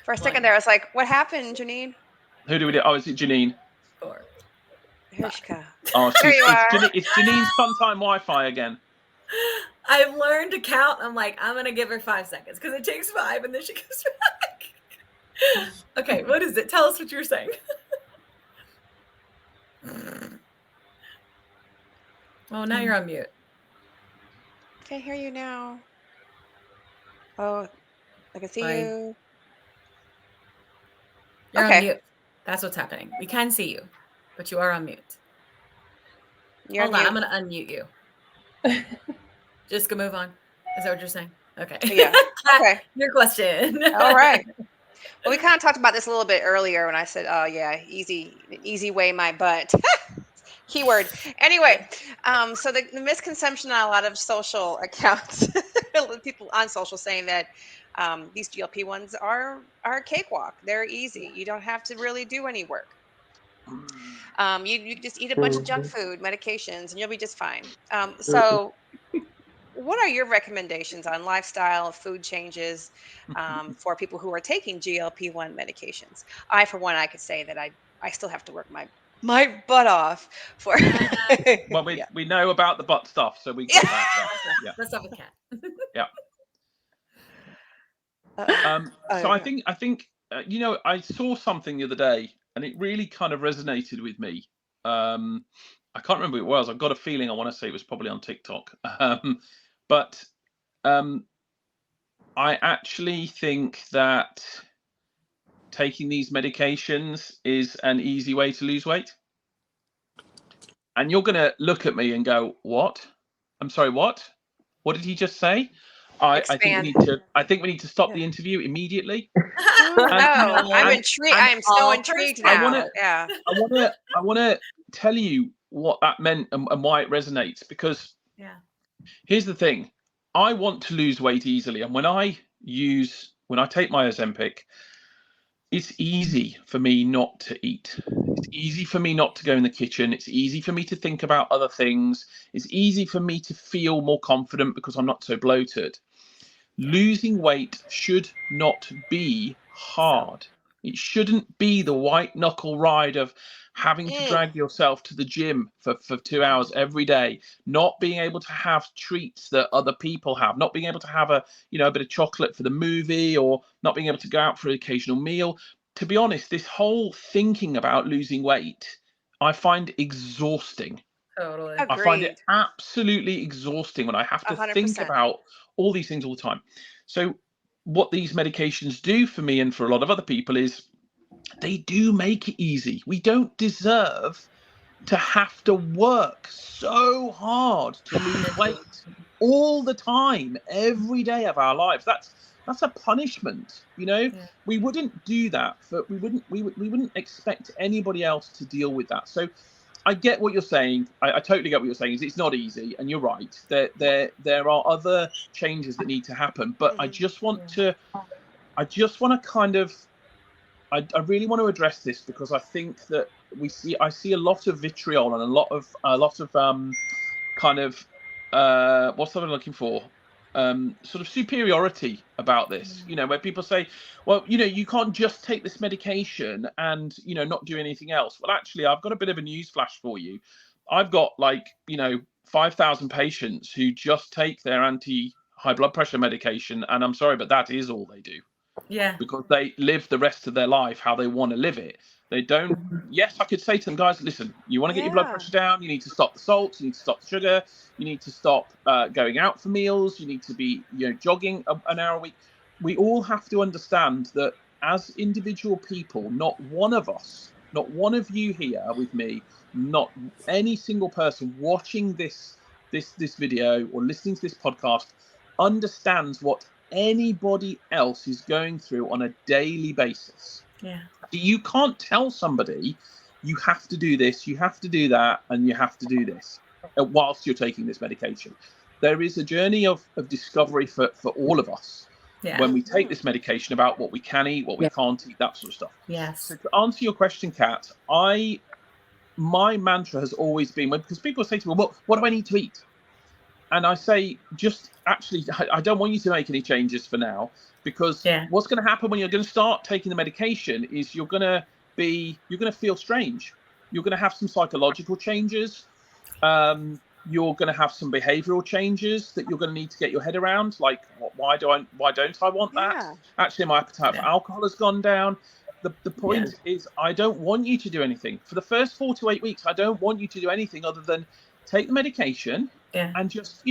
Speaker 3: For a second there, I was like, what happened, Janine?
Speaker 5: Who do we do? Oh, is it Janine?
Speaker 1: 4.
Speaker 3: Here she comes.
Speaker 5: Oh,
Speaker 3: There you are.
Speaker 5: it's Janine's Funtime Wi-Fi again.
Speaker 1: I've learned to count. I'm like, I'm gonna give her 5 seconds because it takes 5 and then she comes back. Okay, what is it? Tell us what you were saying. Oh, now you're on mute.
Speaker 3: Can't hear you now. Oh, I can see
Speaker 1: Bye.
Speaker 3: you.
Speaker 1: You're
Speaker 3: Okay.
Speaker 1: on mute. That's what's happening. We can see you, but you are on mute.
Speaker 3: You're
Speaker 1: Hold
Speaker 3: on
Speaker 1: on, I'm
Speaker 3: mute.
Speaker 1: gonna unmute you. Just go move on. Is that what you're saying? Okay.
Speaker 3: Yeah. Okay.
Speaker 1: Your question.
Speaker 3: All right. Well, we kind of talked about this a little bit earlier when I said, "Oh yeah, easy way my butt." Keyword. Anyway, so the misconception on a lot of social accounts, people on social saying that these GLP-1s are a cakewalk. They're easy. You don't have to really do any work. You just eat a bunch of junk food, medications, and you'll be just fine. So what are your recommendations on lifestyle food changes for people who are taking GLP-1 medications? For one, I could say that I still have to work my butt off for.
Speaker 5: Well,
Speaker 3: Yeah.
Speaker 5: we know about the butt stuff, so we get
Speaker 3: Yeah.
Speaker 5: that. Yeah.
Speaker 1: Let's stop with Kat.
Speaker 5: Yeah.
Speaker 3: Oh,
Speaker 5: So I
Speaker 3: yeah.
Speaker 5: think I saw something the other day, and it really kind of resonated with me. I can't remember who it was. I've got a feeling I want to say it was probably on TikTok. But I actually think that taking these medications is an easy way to lose weight. And you're going to look at me and go, "What? I'm sorry, what? What did he just say?" I think we
Speaker 3: Expand.
Speaker 5: need to stop
Speaker 3: Yeah.
Speaker 5: the interview immediately.
Speaker 3: Oh, no, I'm
Speaker 5: and-
Speaker 3: intrigued.
Speaker 5: and
Speaker 3: I am so
Speaker 1: all
Speaker 3: intrigued
Speaker 1: personal.
Speaker 3: now. Yeah.
Speaker 5: I want to tell you what that meant and why it resonates, because
Speaker 1: Yeah.
Speaker 5: here's the thing. I want to lose weight easily, and when I take my Ozempic, it's easy for me not to eat. It's easy for me not to go in the kitchen. It's easy for me to think about other things. It's easy for me to feel more confident because I'm not so bloated. Losing weight should not be hard. It shouldn't be the white knuckle ride of having to drag yourself to the gym for 2 hours every day, not being able to have treats that other people have, not being able to have a bit of chocolate for the movie, or not being able to go out for an occasional meal. To be honest, this whole thinking about losing weight, I find exhausting.
Speaker 1: Totally.
Speaker 5: I find it
Speaker 3: Agreed.
Speaker 5: absolutely exhausting when I have to think
Speaker 3: 100%.
Speaker 5: about all these things all the time. So what these medications do for me and for a lot of other people is they do make it easy. We don't deserve to have to work so hard to lose weight all the time, every day of our lives. That's a punishment.
Speaker 1: Yeah.
Speaker 5: We wouldn't do that we wouldn't expect anybody else to deal with that. So I get what you're saying. I totally get what you're saying. It's not easy, and you're right. There are other changes that need to happen, but I just want to kind of, I really want to address this, because I think that I see a lot of vitriol and a lot of kind of what's the word I'm looking for? Sort of superiority about this, where people say, well, you can't just take this medication and, not do anything else. Well, actually, I've got a bit of a news flash for you. I've got 5,000 patients who just take their anti-high blood pressure medication. And I'm sorry, but that is all they do.
Speaker 1: Yeah.
Speaker 5: Because they live the rest of their life how they want to live it. They don't. Yes, I could say to them, guys, listen, you want to get your blood pressure down, you need to stop the salt, you need to stop the sugar, you need to stop going out for meals, you need to be jogging an hour a week. We all have to understand that as individual people, not one of us, not one of you here with me, not any single person watching this video or listening to this podcast understands what anybody else is going through on a daily basis.
Speaker 1: Yeah.
Speaker 5: You can't tell somebody you have to do this, you have to do that, and you have to do this whilst you're taking this medication. There is a journey of discovery for all of us when we take this medication about what we can eat, what we can't eat, that sort of stuff.
Speaker 1: Yes.
Speaker 5: So to answer your question, Kat, my mantra has always been, because people say to me, well, what do I need to eat? And I say, I don't want you to make any changes for now, because what's going to happen when you're going to start taking the medication is you're going to feel strange. You're going to have some psychological changes. You're going to have some behavioral changes that you're going to need to get your head around. Like, why don't I want that? Actually, my appetite for alcohol has gone down. The point is, I don't want you to do anything. For the first 4 to 8 weeks, I don't want you to do anything other than take the medication and just,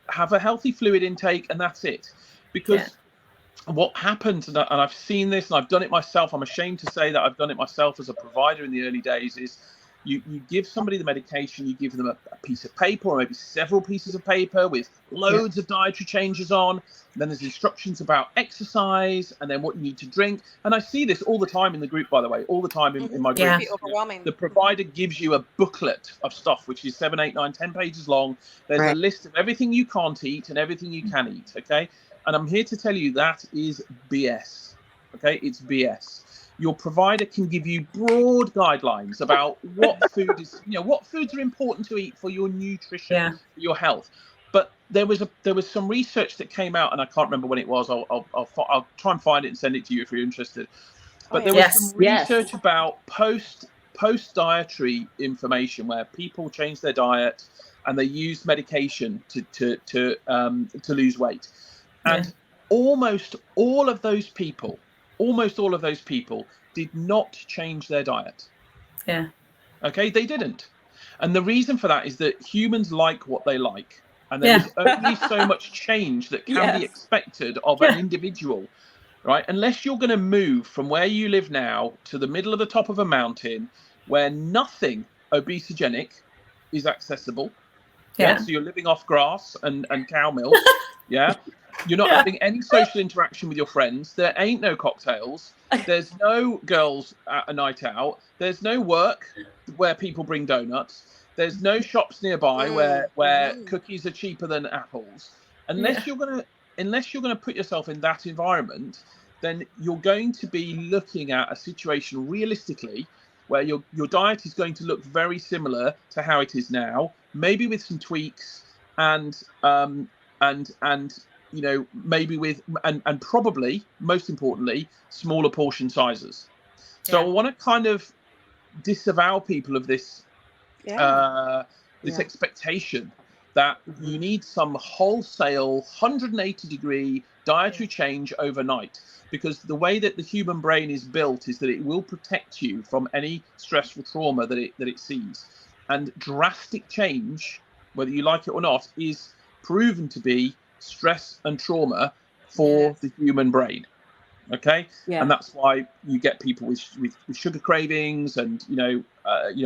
Speaker 5: have a healthy fluid intake, and that's it. Because what happens, and I've seen this and I've done it myself, I'm ashamed to say that I've done it myself as a provider in the early days, is you give somebody the medication, you give them a piece of paper or maybe several pieces of paper with loads of dietary changes on. Then there's instructions about exercise and then what you need to drink. And I see this all the time in the group, by the way, all the time in my group.
Speaker 3: Overwhelming.
Speaker 5: The provider gives you a booklet of stuff, which is 7, 8, 9, 10 pages long. There's a list of everything you can't eat and everything you can eat. Okay. And I'm here to tell you that is BS. Okay. It's BS. Your provider can give you broad guidelines about what food is, what foods are important to eat for your nutrition, for your health. But there was some research that came out, and I can't remember when it was. I'll try and find it and send it to you if you're interested. But there was some research about post dietary information where people change their diet and they use medication to lose weight, and almost all of those people did not change their diet.
Speaker 1: Yeah.
Speaker 5: Okay, they didn't. And the reason for that is that humans like what they like. And there is only so much change that can be expected of an individual, right? Unless you're going to move from where you live now to the middle of the top of a mountain where nothing obesogenic is accessible. So you're living off grass and cow milk. You're not having any social interaction with your friends. There ain't no cocktails. There's no girls at a night out. There's no work where people bring donuts. There's no shops nearby where cookies are cheaper than apples. Unless you're gonna put yourself in that environment, then you're going to be looking at a situation realistically where your diet is going to look very similar to how it is now, maybe with some tweaks and maybe with and probably most importantly smaller portion sizes. So I want to kind of disavow people of this expectation that you need some wholesale 180-degree dietary change overnight, because the way that the human brain is built is that it will protect you from any stressful trauma that it sees, and drastic change, whether you like it or not, is proven to be stress and trauma for the human brain. Okay. And that's why you get people with sugar cravings and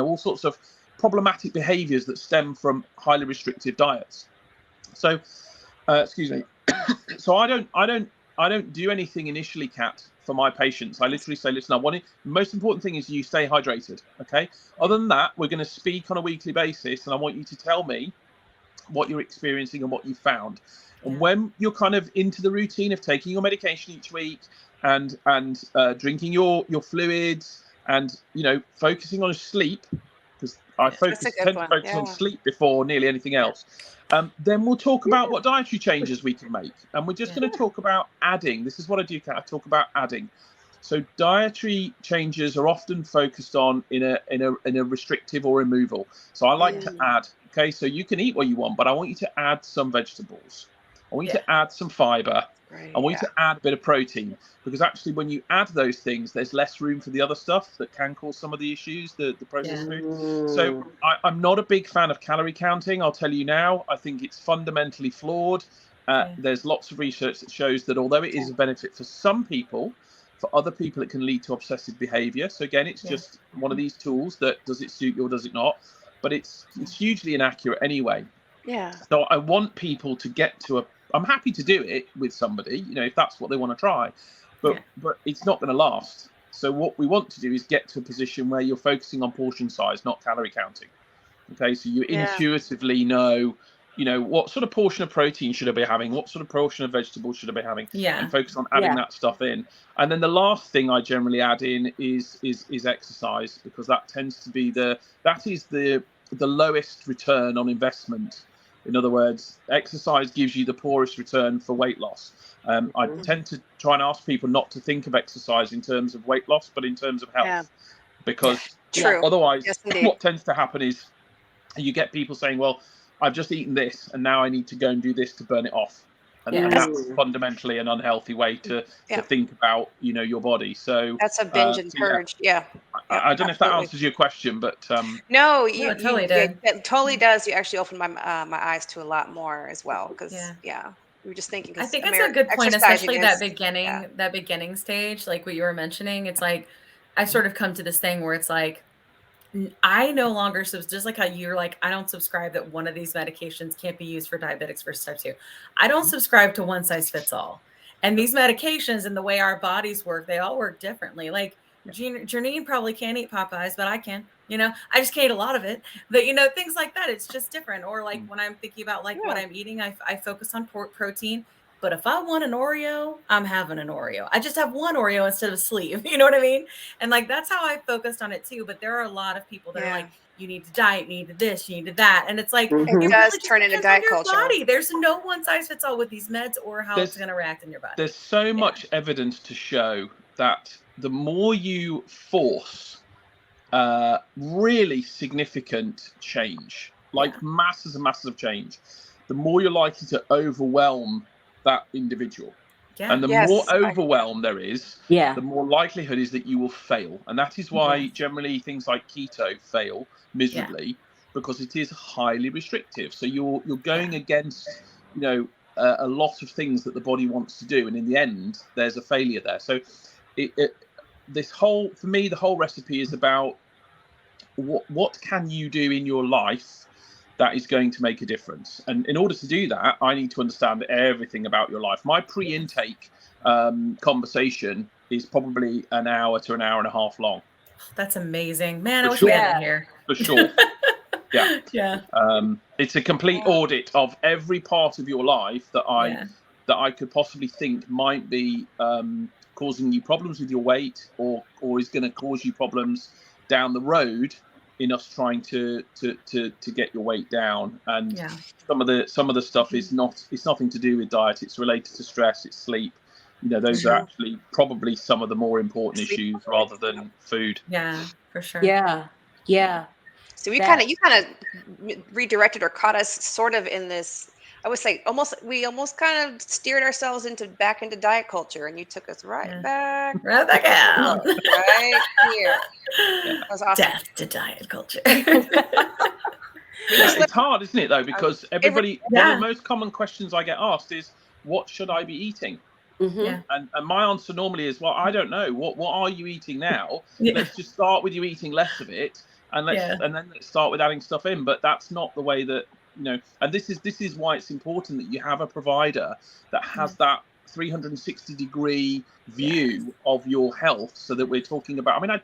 Speaker 5: all sorts of problematic behaviors that stem from highly restrictive diets. So excuse me. So I don't do anything initially, Kat, for my patients. I literally say, listen, the most important thing is you stay hydrated. Okay. Other than that, we're going to speak on a weekly basis, and I want you to tell me what you're experiencing and what you found. And when you're kind of into the routine of taking your medication each week and drinking your fluids and focusing on sleep, because I tend to focus on sleep before nearly anything else, then we'll talk about what dietary changes we can make. And we're just going to talk about adding. This is what I do, Kat. I talk about adding. So dietary changes are often focused on in a restrictive or removal. So I like to add. Okay, so you can eat what you want, but I want you to add some vegetables. I want you to add some fiber. I want you to add a bit of protein, because actually when you add those things, there's less room for the other stuff that can cause some of the issues, the processed food. So I'm not a big fan of calorie counting. I'll tell you now, I think it's fundamentally flawed. There's lots of research that shows that although it is a benefit for some people, For other people, it can lead to obsessive behavior. So again, it's just one of these tools that, does it suit you or does it not? But it's hugely inaccurate anyway.
Speaker 3: Yeah.
Speaker 5: So I want people to get to I'm happy to do it with somebody, you know, if that's what they want to try, but it's not going to last. So what we want to do is get to a position where you're focusing on portion size, not calorie counting. Okay, so you intuitively know, you know, what sort of portion of protein should I be having? What sort of portion of vegetables should I be having?
Speaker 1: Yeah.
Speaker 5: And focus on adding that stuff in. And then the last thing I generally add in is exercise, because that tends to be the lowest return on investment. In other words, exercise gives you the poorest return for weight loss. I tend to try and ask people not to think of exercise in terms of weight loss, but in terms of health, because otherwise, what tends to happen is you get people saying, well, I've just eaten this and now I need to go and do this to burn it off. And that's fundamentally an unhealthy way to think about, you know, your body. So
Speaker 3: that's a binge and purge.
Speaker 5: I don't know if that answers your question, but
Speaker 3: no,
Speaker 1: it totally did.
Speaker 3: It totally does. You actually opened my eyes to a lot more as well, because we were just thinking.
Speaker 1: I think it's a good point, especially that beginning stage, like what you were mentioning. It's like I sort of come to this thing where it's like, I no longer, so just like how you're like, I don't subscribe that one of these medications can't be used for diabetics versus type 2. I don't subscribe to one size fits all. And these medications and the way our bodies work, they all work differently. Like Janine probably can't eat Popeyes, but I can. You know, I just can't eat a lot of it. But, you know, things like that, it's just different. Or like when I'm thinking about like what I'm eating, I focus on protein. But if I want an Oreo, I'm having an Oreo. I just have one Oreo instead of a sleeve. You know what I mean? And like, that's how I focused on it too. But there are a lot of people that are like, you need to diet, you need this, you need that. And it's like,
Speaker 3: it does turn into diet culture.
Speaker 1: Body. There's no one size fits all with these meds or how it's going to react in your body.
Speaker 5: There's so much evidence to show that the more you force really significant change, like masses and masses of change, the more you're likely to overwhelm that individual. And the more overwhelm there is, the more likelihood is that you will fail. And that is why generally things like keto fail miserably, because it is highly restrictive. So you're going against, you know, a lot of things that the body wants to do, and in the end there's a failure there. So for me the whole recipe is about what can you do in your life that is going to make a difference. And in order to do that, I need to understand everything about your life. My pre-intake conversation is probably an hour to an hour and a half long.
Speaker 1: That's amazing, man. I wish we had it here.
Speaker 5: For sure. It's a complete audit of every part of your life that I could possibly think might be causing you problems with your weight, or is going to cause you problems down the road in us trying to get your weight down. And some of the stuff is it's nothing to do with diet. It's related to stress, it's sleep. You know, those are actually probably some of the more important issues rather than food.
Speaker 1: Yeah, for sure.
Speaker 2: Yeah.
Speaker 3: So you kind of redirected or caught us sort of in this, I would say we almost kind of steered ourselves back into diet culture, and you took us right back
Speaker 1: out.
Speaker 3: Right here. That was awesome.
Speaker 1: Death to diet culture.
Speaker 5: It's hard, isn't it, though? Because everybody, one of the most common questions I get asked is, what should I be eating? And my answer normally is, well, I don't know. What are you eating now? Let's just start with you eating less of it, and then let's start with adding stuff in. But that's not the way that, you know, and this is why it's important that you have a provider that has that 360-degree view of your health, so that we're talking about, I mean,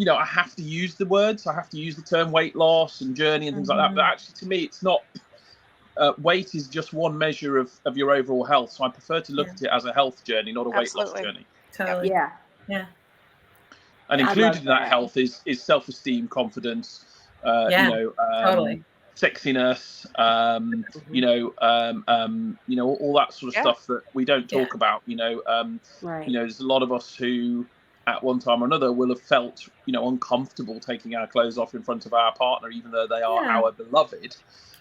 Speaker 5: I have to use the words, I have to use the term weight loss and journey and things like that, but actually to me it's not, weight is just one measure of your overall health. So I prefer to look at it as a health journey, not a weight loss journey.
Speaker 1: Totally.
Speaker 2: Yeah.
Speaker 5: And included in that health is self-esteem, confidence,
Speaker 1: totally.
Speaker 5: Sexiness, all that sort of stuff that we don't talk about. You know, there's a lot of us who, at one time or another, will have felt, uncomfortable taking our clothes off in front of our partner, even though they are our beloved.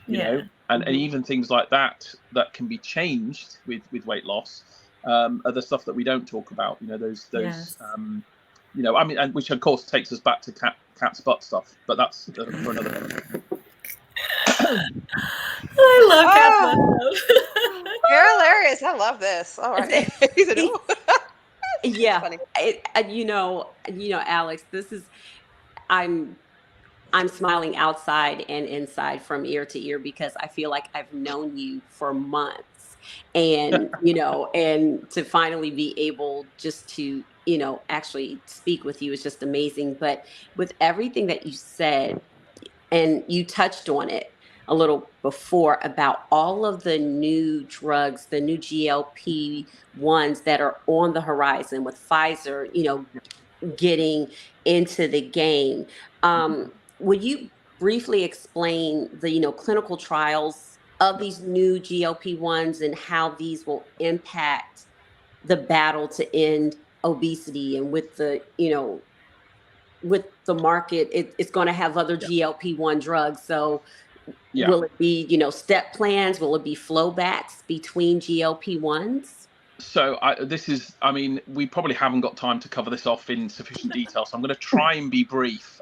Speaker 5: You know, and even things like that can be changed with weight loss. Are the stuff that we don't talk about. You know, those. And which of course takes us back to cat's butt stuff, but that's for another.
Speaker 1: I love cat's butt.
Speaker 3: You're hilarious. I love this. All right.
Speaker 2: Yeah,
Speaker 3: Funny.
Speaker 2: Alex, I'm I'm smiling outside and inside from ear to ear because I feel like I've known you for months. And, and to finally be able just to, actually speak with you is just amazing. But with everything that you said, and you touched on it a little before about all of the new drugs, the new GLP ones that are on the horizon with Pfizer, getting into the game. Would you briefly explain the, clinical trials of these new GLP-1s and how these will impact the battle to end obesity, and with the market, it's going to have other
Speaker 5: Yeah.
Speaker 2: GLP-1 drugs. So
Speaker 5: Yeah.
Speaker 2: will it be, step plans? Will it be flowbacks between GLP-1s?
Speaker 5: So I mean, we probably haven't got time to cover this off in sufficient detail. So I'm going to try and be brief.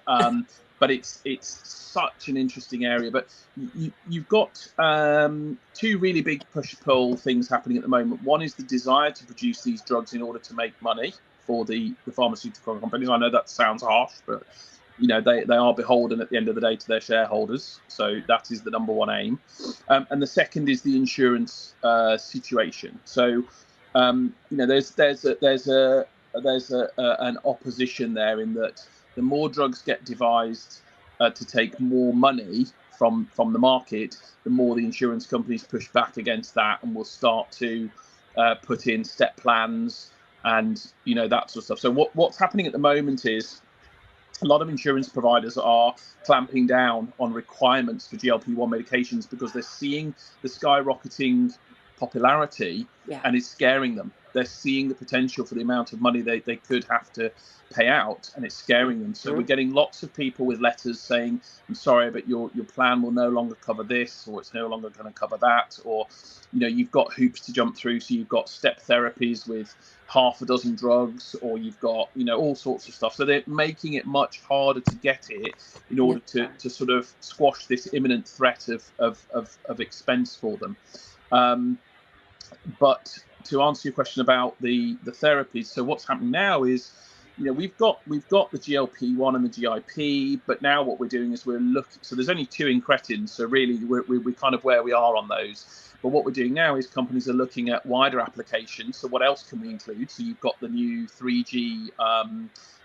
Speaker 5: But it's such an interesting area. But you've got two really big push-pull things happening at the moment. One is the desire to produce these drugs in order to make money for the pharmaceutical companies. I know that sounds harsh, but they are beholden at the end of the day to their shareholders. So that is the number one aim. And the second is the insurance situation. So there's an opposition there, in that the more drugs get devised to take more money from the market, the more the insurance companies push back against that and will start to put in step plans and that sort of stuff. So what's happening at the moment is a lot of insurance providers are clamping down on requirements for GLP-1 medications because they're seeing the skyrocketing popularity,
Speaker 2: Yeah.
Speaker 5: and it's scaring them. They're seeing the potential for the amount of money they could have to pay out, and it's scaring them. So we're getting lots of people with letters saying, I'm sorry, but your plan will no longer cover this, or it's no longer going to cover that, or you've got hoops to jump through. So you've got step therapies with half a dozen drugs, or you've got all sorts of stuff. So they're making it much harder to get it in order to sort of squash this imminent threat of expense for them. But to answer your question about the therapies, so what's happening now is, we've got the GLP-1 and the GIP, but now what we're doing is we're looking. So there's only two incretins, so really we're kind of where we are on those. But what we're doing now is companies are looking at wider applications. So what else can we include? So you've got the new 3G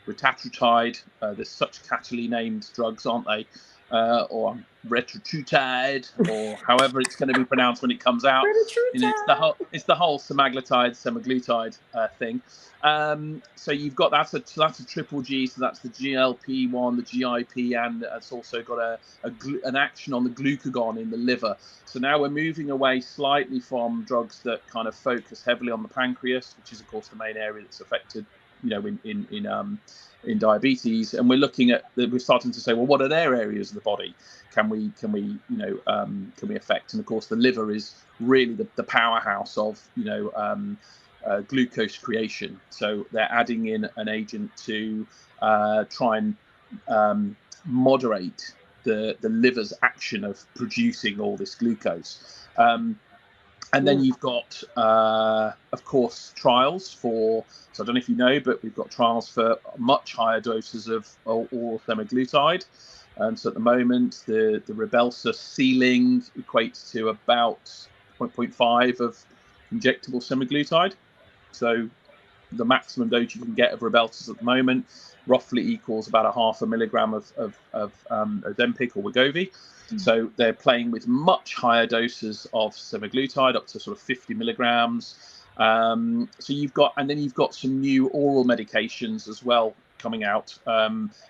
Speaker 5: retatrutide. There's such catchily named drugs, aren't they? Or retatrutide, or however it's going to be pronounced when it comes out. It's the whole semaglutide thing. So you've got that's a triple G. So that's the GLP-1, the GIP, and it's also got an action on the glucagon in the liver. So now we're moving away slightly from drugs that kind of focus heavily on the pancreas, which is of course the main area that's affected, in diabetes, and we're starting to say, well, what are their areas of the body can we affect? And of course the liver is really the powerhouse of glucose creation. So they're adding in an agent to try and moderate the liver's action of producing all this glucose. And then you've got, of course, trials for. So I don't know if you know, but we've got trials for much higher doses of oral semaglutide. So at the moment, the Rybelsus ceiling equates to about 0.5 of injectable semaglutide. So the maximum dose you can get of Rybelsus at the moment roughly equals about 0.5 milligram of Ozempic or Wegovy. So they're playing with much higher doses of semaglutide, up to sort of 50 milligrams. So you've got some new oral medications as well coming out,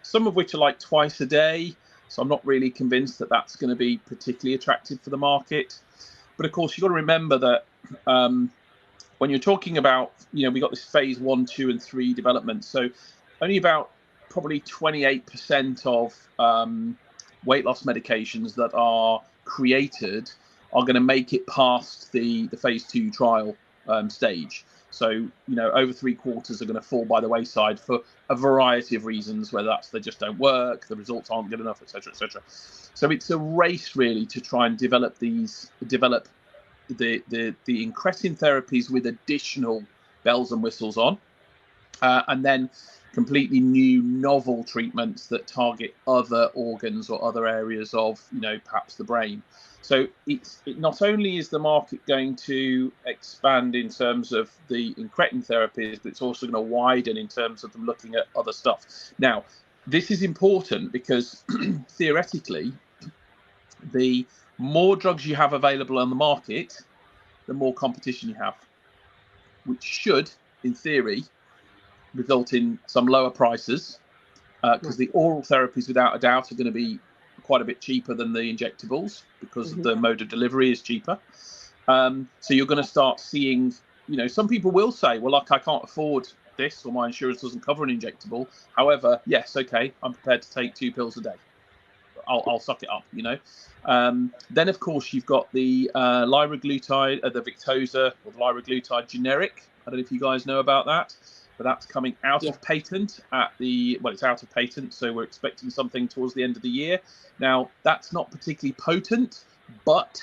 Speaker 5: some of which are like twice a day. So I'm not really convinced that that's going to be particularly attractive for the market. But of course, you've got to remember that when you're talking about, we got this phase 1, 2, and 3 development. So only about probably 28% of weight loss medications that are created are going to make it past the phase 2 trial stage. So, over 3/4 are going to fall by the wayside for a variety of reasons, whether that's they just don't work, the results aren't good enough, etc., etc. So it's a race really to try and develop the incretin therapies with additional bells and whistles on. and then completely new novel treatments that target other organs or other areas of, perhaps the brain. So it not only is the market going to expand in terms of the incretin therapies, but it's also going to widen in terms of them looking at other stuff. Now, this is important because theoretically, the more drugs you have available on the market, the more competition you have, which should, in theory, result in some lower prices, because the oral therapies, without a doubt, are going to be quite a bit cheaper than the injectables because of the mode of delivery is cheaper. So you're going to start seeing, some people will say, well, like, I can't afford this, or my insurance doesn't cover an injectable. However, yes, okay, I'm prepared to take 2 pills a day. I'll suck it up, Then, of course, you've got the liraglutide, the Victoza or the liraglutide generic. I don't know if you guys know about that, but that's coming out of patent it's out of patent, so we're expecting something towards the end of the year. Now, that's not particularly potent, but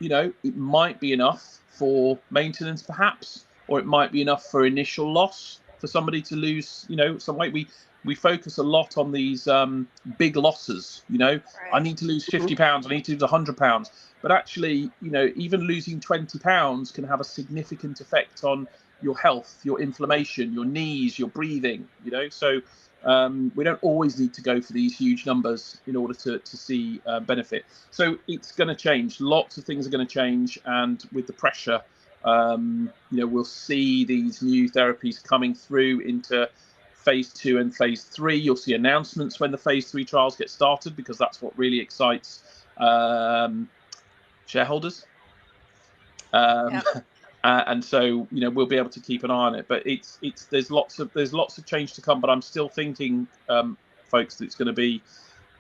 Speaker 5: it might be enough for maintenance, perhaps, or it might be enough for initial loss for somebody to lose, some weight. We focus a lot on these big losses,
Speaker 3: Right.
Speaker 5: I need to lose 50 pounds, I need to lose 100 pounds. But actually, even losing 20 pounds can have a significant effect on your health, your inflammation, your knees, your breathing, So we don't always need to go for these huge numbers in order to see benefit. So it's going to change. Lots of things are going to change. And with the pressure, we'll see these new therapies coming through into phase 2 and phase 3. You'll see announcements when the phase 3 trials get started, because that's what really excites shareholders. And so we'll be able to keep an eye on it. But there's lots of change to come. But I'm still thinking, folks, that it's going to be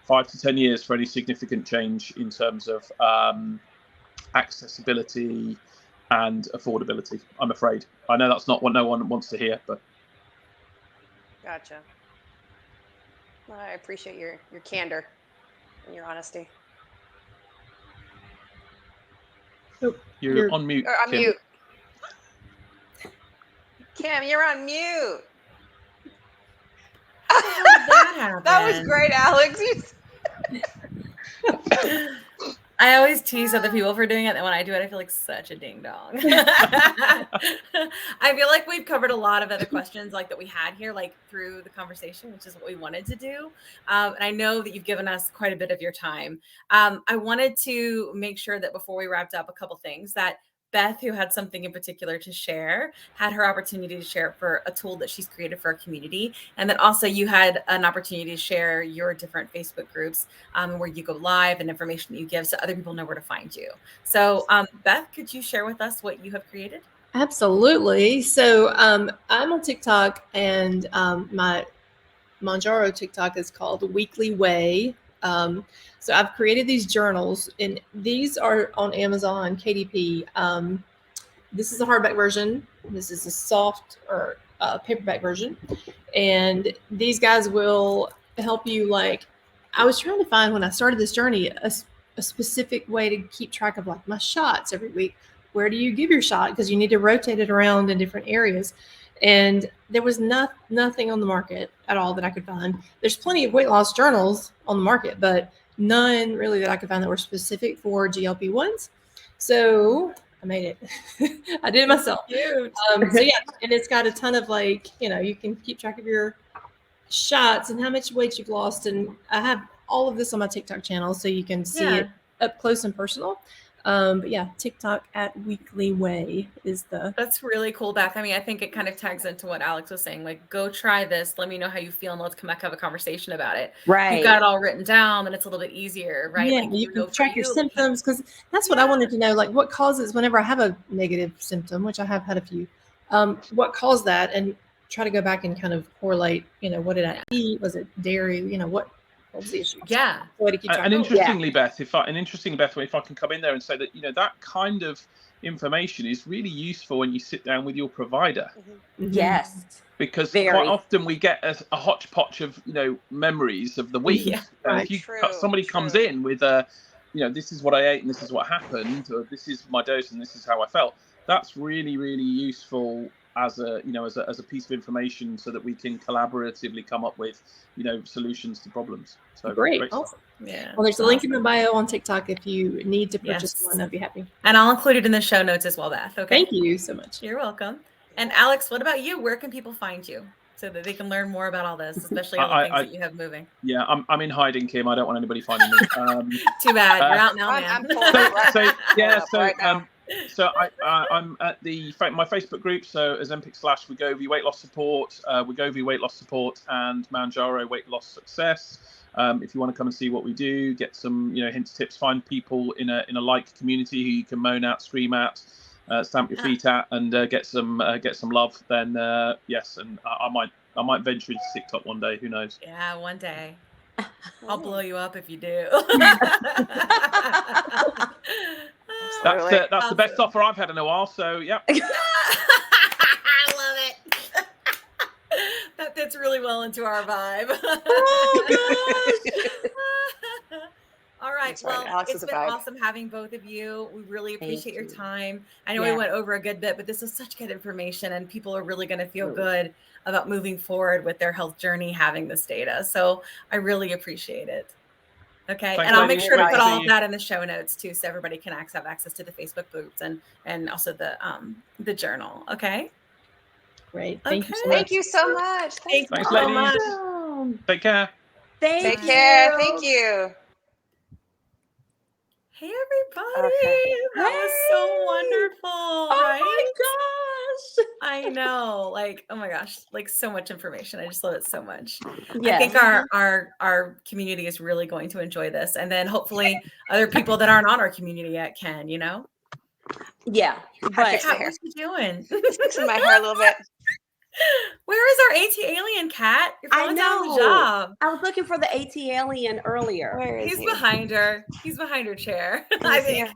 Speaker 5: 5 to 10 years for any significant change in terms of accessibility and affordability. I'm afraid. I know that's not what no one wants to hear, but.
Speaker 3: Gotcha. Well, I appreciate your candor and your honesty.
Speaker 5: You're on mute.
Speaker 3: On mute. Kim, you're on mute.
Speaker 1: How did that happen?
Speaker 3: That was great, Alex.
Speaker 1: I always tease other people for doing it, and when I do it, I feel like such a ding dong. I feel like we've covered a lot of other questions like that we had here, like through the conversation, which is what we wanted to do. And I know that you've given us quite a bit of your time. I wanted to make sure that before we wrapped up, a couple things that Beth, who had something in particular to share, had her opportunity to share for a tool that she's created for our community. And then also you had an opportunity to share your different Facebook groups where you go live and information that you give so other people know where to find you. So Beth, could you share with us what you have created?
Speaker 4: Absolutely. So I'm on TikTok, and my Mounjaro TikTok is called Weekly Way. So I've created these journals, and these are on Amazon KDP. This is a hardback version. This is a soft or paperback version. And these guys will help you. Like, I was trying to find, when I started this journey, a specific way to keep track of like my shots every week. Where do you give your shot? Because you need to rotate it around in different areas. And there was nothing on the market at all that I could find. There's plenty of weight loss journals on the market, but none really that I could find that were specific for GLP-1s. So I made it. I did it myself. So yeah, and it's got a ton of like, you can keep track of your shots and how much weight you've lost. And I have all of this on my TikTok channel, so you can see it up close and personal. But yeah, TikTok at Weekly Way is the.
Speaker 1: That's really cool, Beth. I mean, I think it kind of tags into what Alex was saying. Like, go try this. Let me know how you feel, and let's come back have a conversation about it.
Speaker 2: Right.
Speaker 1: You've got it all written down, and it's a little bit easier, right?
Speaker 4: Yeah,
Speaker 1: like,
Speaker 4: you can track your symptoms, because that's what I wanted to know. Like, what causes, whenever I have a negative symptom, which I have had a few, what caused that, and try to go back and kind of correlate. What did I eat? Was it dairy? What was the issue?
Speaker 1: Yeah.
Speaker 5: And interestingly, Beth, if I can come in there and say that, that kind of information is really useful when you sit down with your provider.
Speaker 2: Mm-hmm. Yes.
Speaker 5: Because quite often we get a hodgepodge of, memories of the week.
Speaker 4: Yeah,
Speaker 5: and if somebody comes in with this is what I ate and this is what happened, or this is my dose and this is how I felt, that's really, really useful as a as a piece of information so that we can collaboratively come up with solutions to problems. So
Speaker 4: Great.
Speaker 5: stuff.
Speaker 4: Awesome.
Speaker 1: Yeah.
Speaker 4: Well, there's a link in my bio on TikTok if you need to purchase
Speaker 1: Yes.
Speaker 4: one. I'd be happy.
Speaker 1: And I'll include it in the show notes as well, Beth. Okay.
Speaker 4: Thank you so much.
Speaker 1: You're welcome. And Alex, what about you? Where can people find you so that they can learn more about all this, especially all the things that you have moving?
Speaker 5: Yeah, I'm in hiding, Kim. I don't want anybody finding me.
Speaker 1: Too bad. You're out now, man.
Speaker 3: I'm pulling up right now.
Speaker 5: So I'm at my Facebook group, so Ozempic / Wegovy weight loss support, Wegovy weight loss support, and Mounjaro weight loss success. If you want to come and see what we do, get some hints, tips, find people in a like community who you can moan at, scream at, stamp your feet at, and get some love, then yes, and I might venture into TikTok one day. Who knows?
Speaker 1: Yeah, one day. I'll blow you up if you do.
Speaker 5: That's the best offer I've had in a while. So yeah.
Speaker 1: I love it. That fits really well into our vibe. All right. Well, it's been awesome having both of you. We really appreciate your time. I know we went over a good bit, but this is such good information, and people are really going to feel good about moving forward with their health journey, having this data. So I really appreciate it. Okay.
Speaker 5: Thanks,
Speaker 1: and I'll make sure to put all of
Speaker 5: you.
Speaker 1: that in the show notes too, so everybody can have access to the Facebook groups and also the journal. Okay.
Speaker 4: Great. Thank you so much.
Speaker 3: Thank you so much.
Speaker 1: Thanks
Speaker 5: Thanks,
Speaker 1: so
Speaker 5: ladies.
Speaker 1: much.
Speaker 5: Take care.
Speaker 3: Take care. Thank you.
Speaker 1: Hey, everybody. That was so wonderful. Right?
Speaker 2: Oh my gosh.
Speaker 1: I know. Like, oh my gosh, like so much information. I just love it so much.
Speaker 2: Yes.
Speaker 1: I think our community is really going to enjoy this. And then hopefully other people that aren't on our community yet can,
Speaker 2: Yeah.
Speaker 3: But
Speaker 1: Kat, what you doing?
Speaker 3: fixing my hair a little bit.
Speaker 1: Where is our AT alien, Kat? You're
Speaker 2: I
Speaker 1: falling down the
Speaker 2: know.
Speaker 1: job.
Speaker 2: I was looking for the AT alien earlier.
Speaker 3: Where is
Speaker 1: He's
Speaker 3: he?
Speaker 1: behind her. He's behind her chair. I think.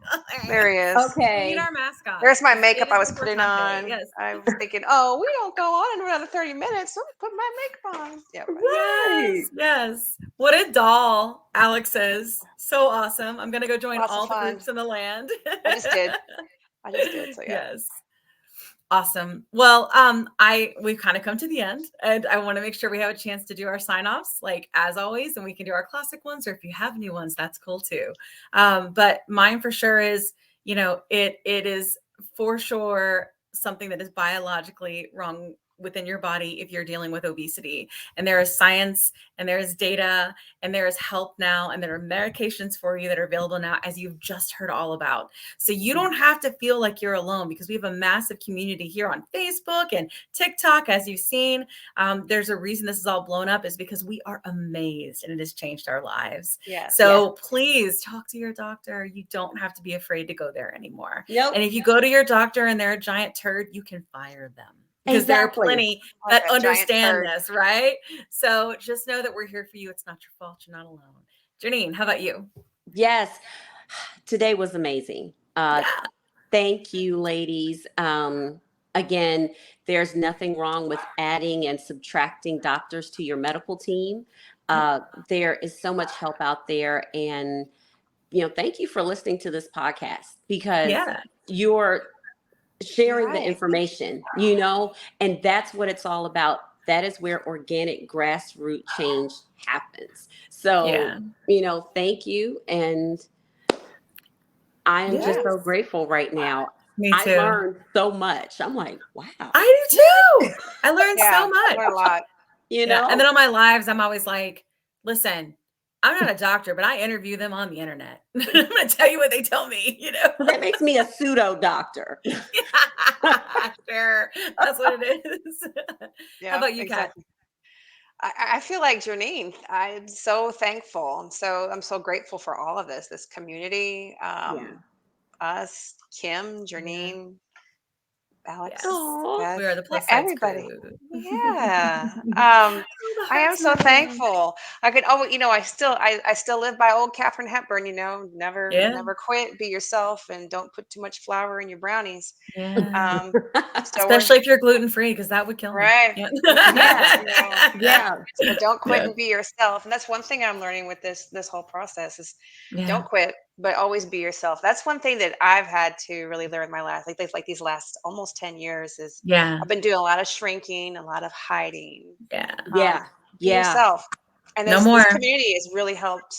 Speaker 3: There he is.
Speaker 1: We
Speaker 2: Okay.
Speaker 1: need our mascot.
Speaker 3: There's my makeup
Speaker 1: It
Speaker 3: I
Speaker 1: is
Speaker 3: was
Speaker 1: the
Speaker 3: putting
Speaker 1: birthday.
Speaker 3: on.
Speaker 1: Yes.
Speaker 3: I was thinking, oh, we don't go on in another 30 minutes. So put my makeup on. Yeah.
Speaker 1: Yes, yes. What a doll, Alex is. So awesome. I'm going to go join
Speaker 3: Lots of
Speaker 1: all the
Speaker 3: fun.
Speaker 1: groups in the land.
Speaker 3: I just did. So yeah.
Speaker 1: Yes. Awesome. Well, we've kind of come to the end, and I want to make sure we have a chance to do our sign-offs, like as always, and we can do our classic ones, or if you have new ones, that's cool too. But mine for sure is, it is for sure something that is biologically wrong within your body if you're dealing with obesity. And there is science, and there is data, and there is help now, and there are medications for you that are available now, as you've just heard all about. So you don't have to feel like you're alone, because we have a massive community here on Facebook and TikTok, as you've seen. There's a reason this is all blown up, is because we are amazed, and it has changed our lives.
Speaker 3: Yeah.
Speaker 1: So please talk to your doctor. You don't have to be afraid to go there anymore.
Speaker 2: Nope.
Speaker 1: And if you go to your doctor and they're a giant turd, you can fire them. Because there are plenty that understand this, right? So just know that we're here for you. It's not your fault. You're not alone. Janine, how about you?
Speaker 2: Yes. Today was amazing. Thank you, ladies. Again, there's nothing wrong with adding and subtracting doctors to your medical team. There is so much help out there. And, thank you for listening to this podcast, because you're sharing the information, and that's what it's all about. That is where organic grassroots change happens. So, thank you. And I am just so grateful right now.
Speaker 1: Me too.
Speaker 2: I learned so much. I'm like, wow.
Speaker 1: I do too. I learned so much.
Speaker 3: I learned a lot.
Speaker 1: And then on my lives, I'm always like, listen, I'm not a doctor, but I interview them on the internet. I'm going to tell you what they tell me,
Speaker 2: That makes me a pseudo doctor.
Speaker 1: Sure. That's what it is.
Speaker 3: Yeah,
Speaker 1: How about you, Kat?
Speaker 3: I feel like Janine. I'm so thankful. I'm so grateful for all of this community, us, Kim, Janine, Alex, Beth,
Speaker 1: We are the plus
Speaker 3: everybody.
Speaker 1: crew.
Speaker 3: Yeah. I am so thankful. I still live by old Katharine Hepburn, never quit, be yourself, and don't put too much flour in your brownies.
Speaker 1: Yeah.
Speaker 3: So
Speaker 1: especially if you're gluten-free, because that would kill me.
Speaker 3: Right.
Speaker 2: Yeah.
Speaker 3: So don't quit and be yourself. And that's one thing I'm learning with this whole process is don't quit. but always be yourself. That's one thing that I've had to really learn in my life. Like these last almost 10 years is
Speaker 1: Yeah.
Speaker 3: I've been doing a lot of shrinking, a lot of hiding.
Speaker 1: Yeah.
Speaker 2: Yeah.
Speaker 3: Be
Speaker 2: Yeah.
Speaker 3: yourself. And
Speaker 1: No
Speaker 3: this
Speaker 1: more.
Speaker 3: community has really helped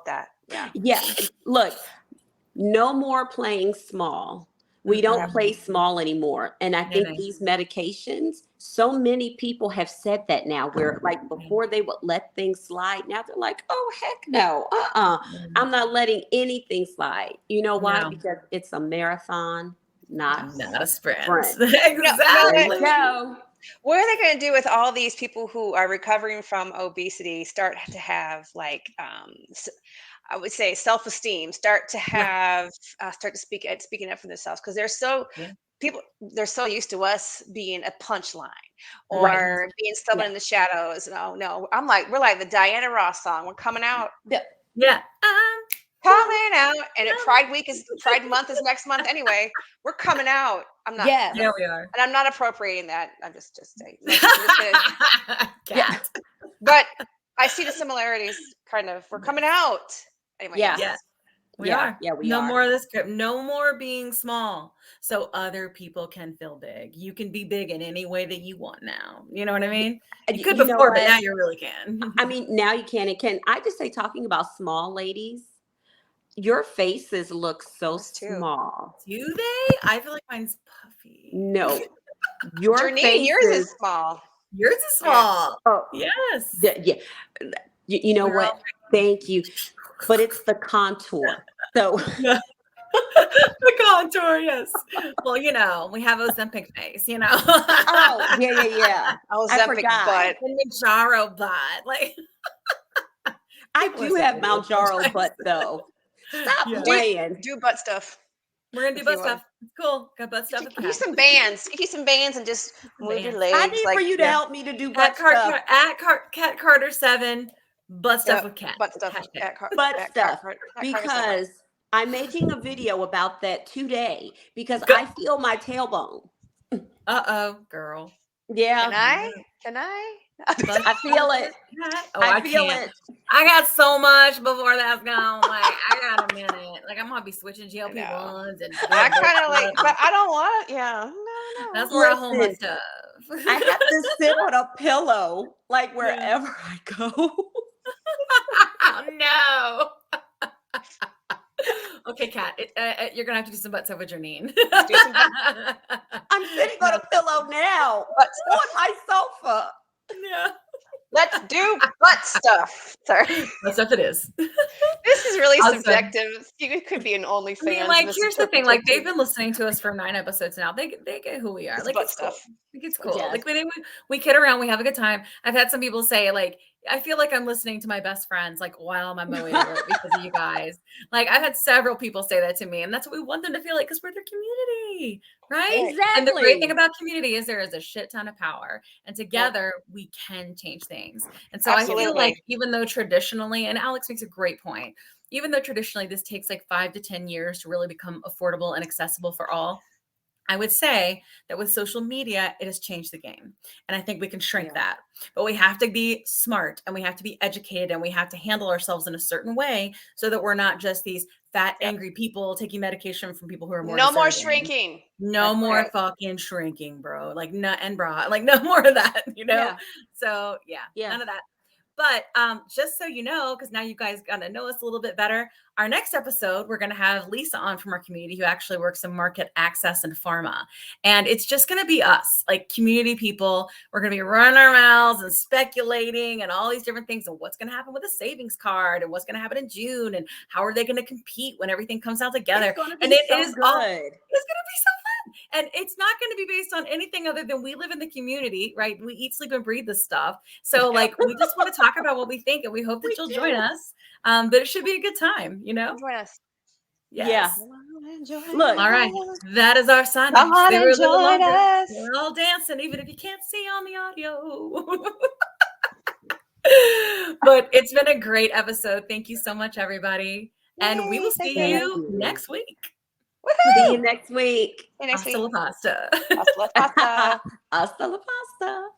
Speaker 3: that. Yeah.
Speaker 2: Yeah. Look, no more playing small. We don't
Speaker 1: Mm-mm.
Speaker 2: play small anymore. And I think
Speaker 1: No.
Speaker 2: these medications, so many people have said that now, where like before they would let things slide. Now they're like, oh, heck no. I'm not letting anything slide. You know why?
Speaker 1: No.
Speaker 2: Because it's a marathon, not
Speaker 1: Not a sprint.
Speaker 2: sprint.
Speaker 1: Exactly.
Speaker 2: There you go.
Speaker 3: What are they going to do with all these people who are recovering from obesity? Start to have like, I would say, self-esteem. Start to have, start to speaking up for themselves because
Speaker 1: Yeah.
Speaker 3: they're so used to us being a punchline
Speaker 2: Right.
Speaker 3: or being someone
Speaker 2: Yeah.
Speaker 3: in the shadows. No, we're like the Diana Ross song. We're coming out.
Speaker 1: Yeah.
Speaker 3: Coming out, and Pride Month is next month anyway. We're coming out. I'm not.
Speaker 2: Yes.
Speaker 1: Yeah, we are.
Speaker 3: And I'm not appropriating that. I'm just saying. Like, I'm just gonna,
Speaker 1: Cat.
Speaker 3: but I see the similarities. Kind of. We're coming out. Anyway.
Speaker 2: Yeah.
Speaker 1: Yeah. We
Speaker 2: Yeah.
Speaker 1: are.
Speaker 2: Yeah, we
Speaker 1: no
Speaker 2: are.
Speaker 1: more of this script. No more being small. So other people can feel big. You can be big in any way that you want now. You know what I mean? You could
Speaker 2: You know
Speaker 1: before, but
Speaker 2: what?
Speaker 1: now you really can.
Speaker 2: I mean, now you can. And can I just say, talking about small ladies, your faces look so
Speaker 3: Us too.
Speaker 2: small.
Speaker 1: Do they? I feel like mine's puffy.
Speaker 2: No, your
Speaker 3: Janine,
Speaker 2: faces.
Speaker 3: yours is small.
Speaker 1: Yours is small.
Speaker 2: Oh,
Speaker 1: Yes.
Speaker 2: yeah. You know
Speaker 1: We're
Speaker 2: what?
Speaker 1: all-
Speaker 2: Thank you. But it's the contour. So
Speaker 1: The contour, yes. Well, we have Ozempic face,
Speaker 2: oh, yeah. I
Speaker 3: Ozempic
Speaker 2: forgot.
Speaker 3: butt.
Speaker 1: Mounjaro butt. Like
Speaker 2: I
Speaker 1: People are
Speaker 2: do
Speaker 1: so
Speaker 2: have
Speaker 1: idiots
Speaker 2: Mounjaro
Speaker 1: sometimes.
Speaker 2: butt though. Stop
Speaker 1: Yeah.
Speaker 2: playing.
Speaker 3: Do butt stuff.
Speaker 1: We're gonna do
Speaker 3: If
Speaker 1: butt
Speaker 3: you want.
Speaker 1: stuff. It's cool. Got butt stuff with
Speaker 3: Get you
Speaker 1: Kat.
Speaker 3: some bands. Get you some bands and just move your
Speaker 1: Bands.
Speaker 3: legs.
Speaker 2: I need
Speaker 3: like,
Speaker 2: for you to help me to do butt stuff.
Speaker 1: Cat Carter 7, butt stuff with Cat.
Speaker 3: butt stuff.
Speaker 2: Butt stuff. Because I'm making a video about that today because I feel my tailbone.
Speaker 1: Uh-oh, girl.
Speaker 2: Yeah.
Speaker 3: Can I?
Speaker 2: I feel it.
Speaker 1: Oh,
Speaker 2: I feel
Speaker 1: can't.
Speaker 2: it.
Speaker 1: I got so much before that's gone. Like, I got a minute. Like, I'm gonna be switching GLP-1s and
Speaker 3: I kind of like, but I don't want it. Yeah. No.
Speaker 1: that's where I hold my
Speaker 2: Listen,
Speaker 1: stuff.
Speaker 2: I have to sit on a pillow like wherever I go.
Speaker 1: Oh, no. Okay, Kat, you're gonna have to do some butt stuff with Janine.
Speaker 3: Let's do some
Speaker 2: I'm sitting on a pillow now
Speaker 3: butt
Speaker 2: on
Speaker 3: stuff.
Speaker 2: my sofa.
Speaker 1: Yeah.
Speaker 3: Let's do butt stuff. Sorry.
Speaker 1: Butt stuff it is.
Speaker 3: This is really
Speaker 1: Awesome.
Speaker 3: subjective. You could be an OnlyFans.
Speaker 1: I mean, like, here's the thing. Like, they've been listening to us for 9 episodes now. They get who we are.
Speaker 3: It's
Speaker 1: Like,
Speaker 3: butt
Speaker 1: it's cool.
Speaker 3: stuff.
Speaker 1: Like, it's cool.
Speaker 2: Yes.
Speaker 1: Like, we kid around. We have a good time. I've had some people say, like, I feel like I'm listening to my best friends, like, while I'm on my way to work because of you guys. Like, I've had several people say that to me, and that's what we want them to feel like because we're their community, right?
Speaker 2: Exactly.
Speaker 1: And the great thing about community is there is a shit ton of power, and together we can change things. And so I feel
Speaker 3: Absolutely.
Speaker 1: like even though traditionally, and Alex makes a great point, even though traditionally this takes like 5 to 10 years to really become affordable and accessible for all, I would say that with social media, it has changed the game. And I think we can shrink that. But we have to be smart and we have to be educated and we have to handle ourselves in a certain way so that we're not just these fat, angry people taking medication from people who are more
Speaker 3: No more
Speaker 1: deserving.
Speaker 3: shrinking.
Speaker 1: No
Speaker 3: That's
Speaker 1: more
Speaker 3: right.
Speaker 1: fucking shrinking, bro. Like, and bra. Like, no more of that,
Speaker 2: Yeah.
Speaker 1: So, none of that. But just so you know, because now you guys got to know us a little bit better, our next episode, we're going to have Lisa on from our community who actually works in market access and pharma. And it's just going to be us, like community people. We're going to be running our mouths and speculating and all these different things and what's going to happen with a savings card and what's going to happen in June and how are they going to compete when everything comes out together.
Speaker 2: It's going to be
Speaker 1: and it
Speaker 2: so
Speaker 1: is
Speaker 2: good.
Speaker 1: it's going to be so fun. And it's not going to be based on anything other than we live in the community, right? We eat, sleep, and breathe this stuff. So like, we just want to talk about what we think and we hope that you'll join us. But it should be a good time,
Speaker 3: Join us.
Speaker 1: Yes.
Speaker 2: Look.
Speaker 1: All right. That is our sign.
Speaker 3: Come on
Speaker 1: Stay
Speaker 3: and
Speaker 1: a little
Speaker 3: join
Speaker 1: longer.
Speaker 3: us.
Speaker 1: We're all dancing, even if you can't see on the audio. But it's been a great episode. Thank you so much, everybody. And we will see you next week.
Speaker 3: Woohoo!
Speaker 2: See you next week.
Speaker 3: See you next week.
Speaker 1: Hasta la pasta.
Speaker 3: Hasta la pasta.
Speaker 2: Hasta la pasta.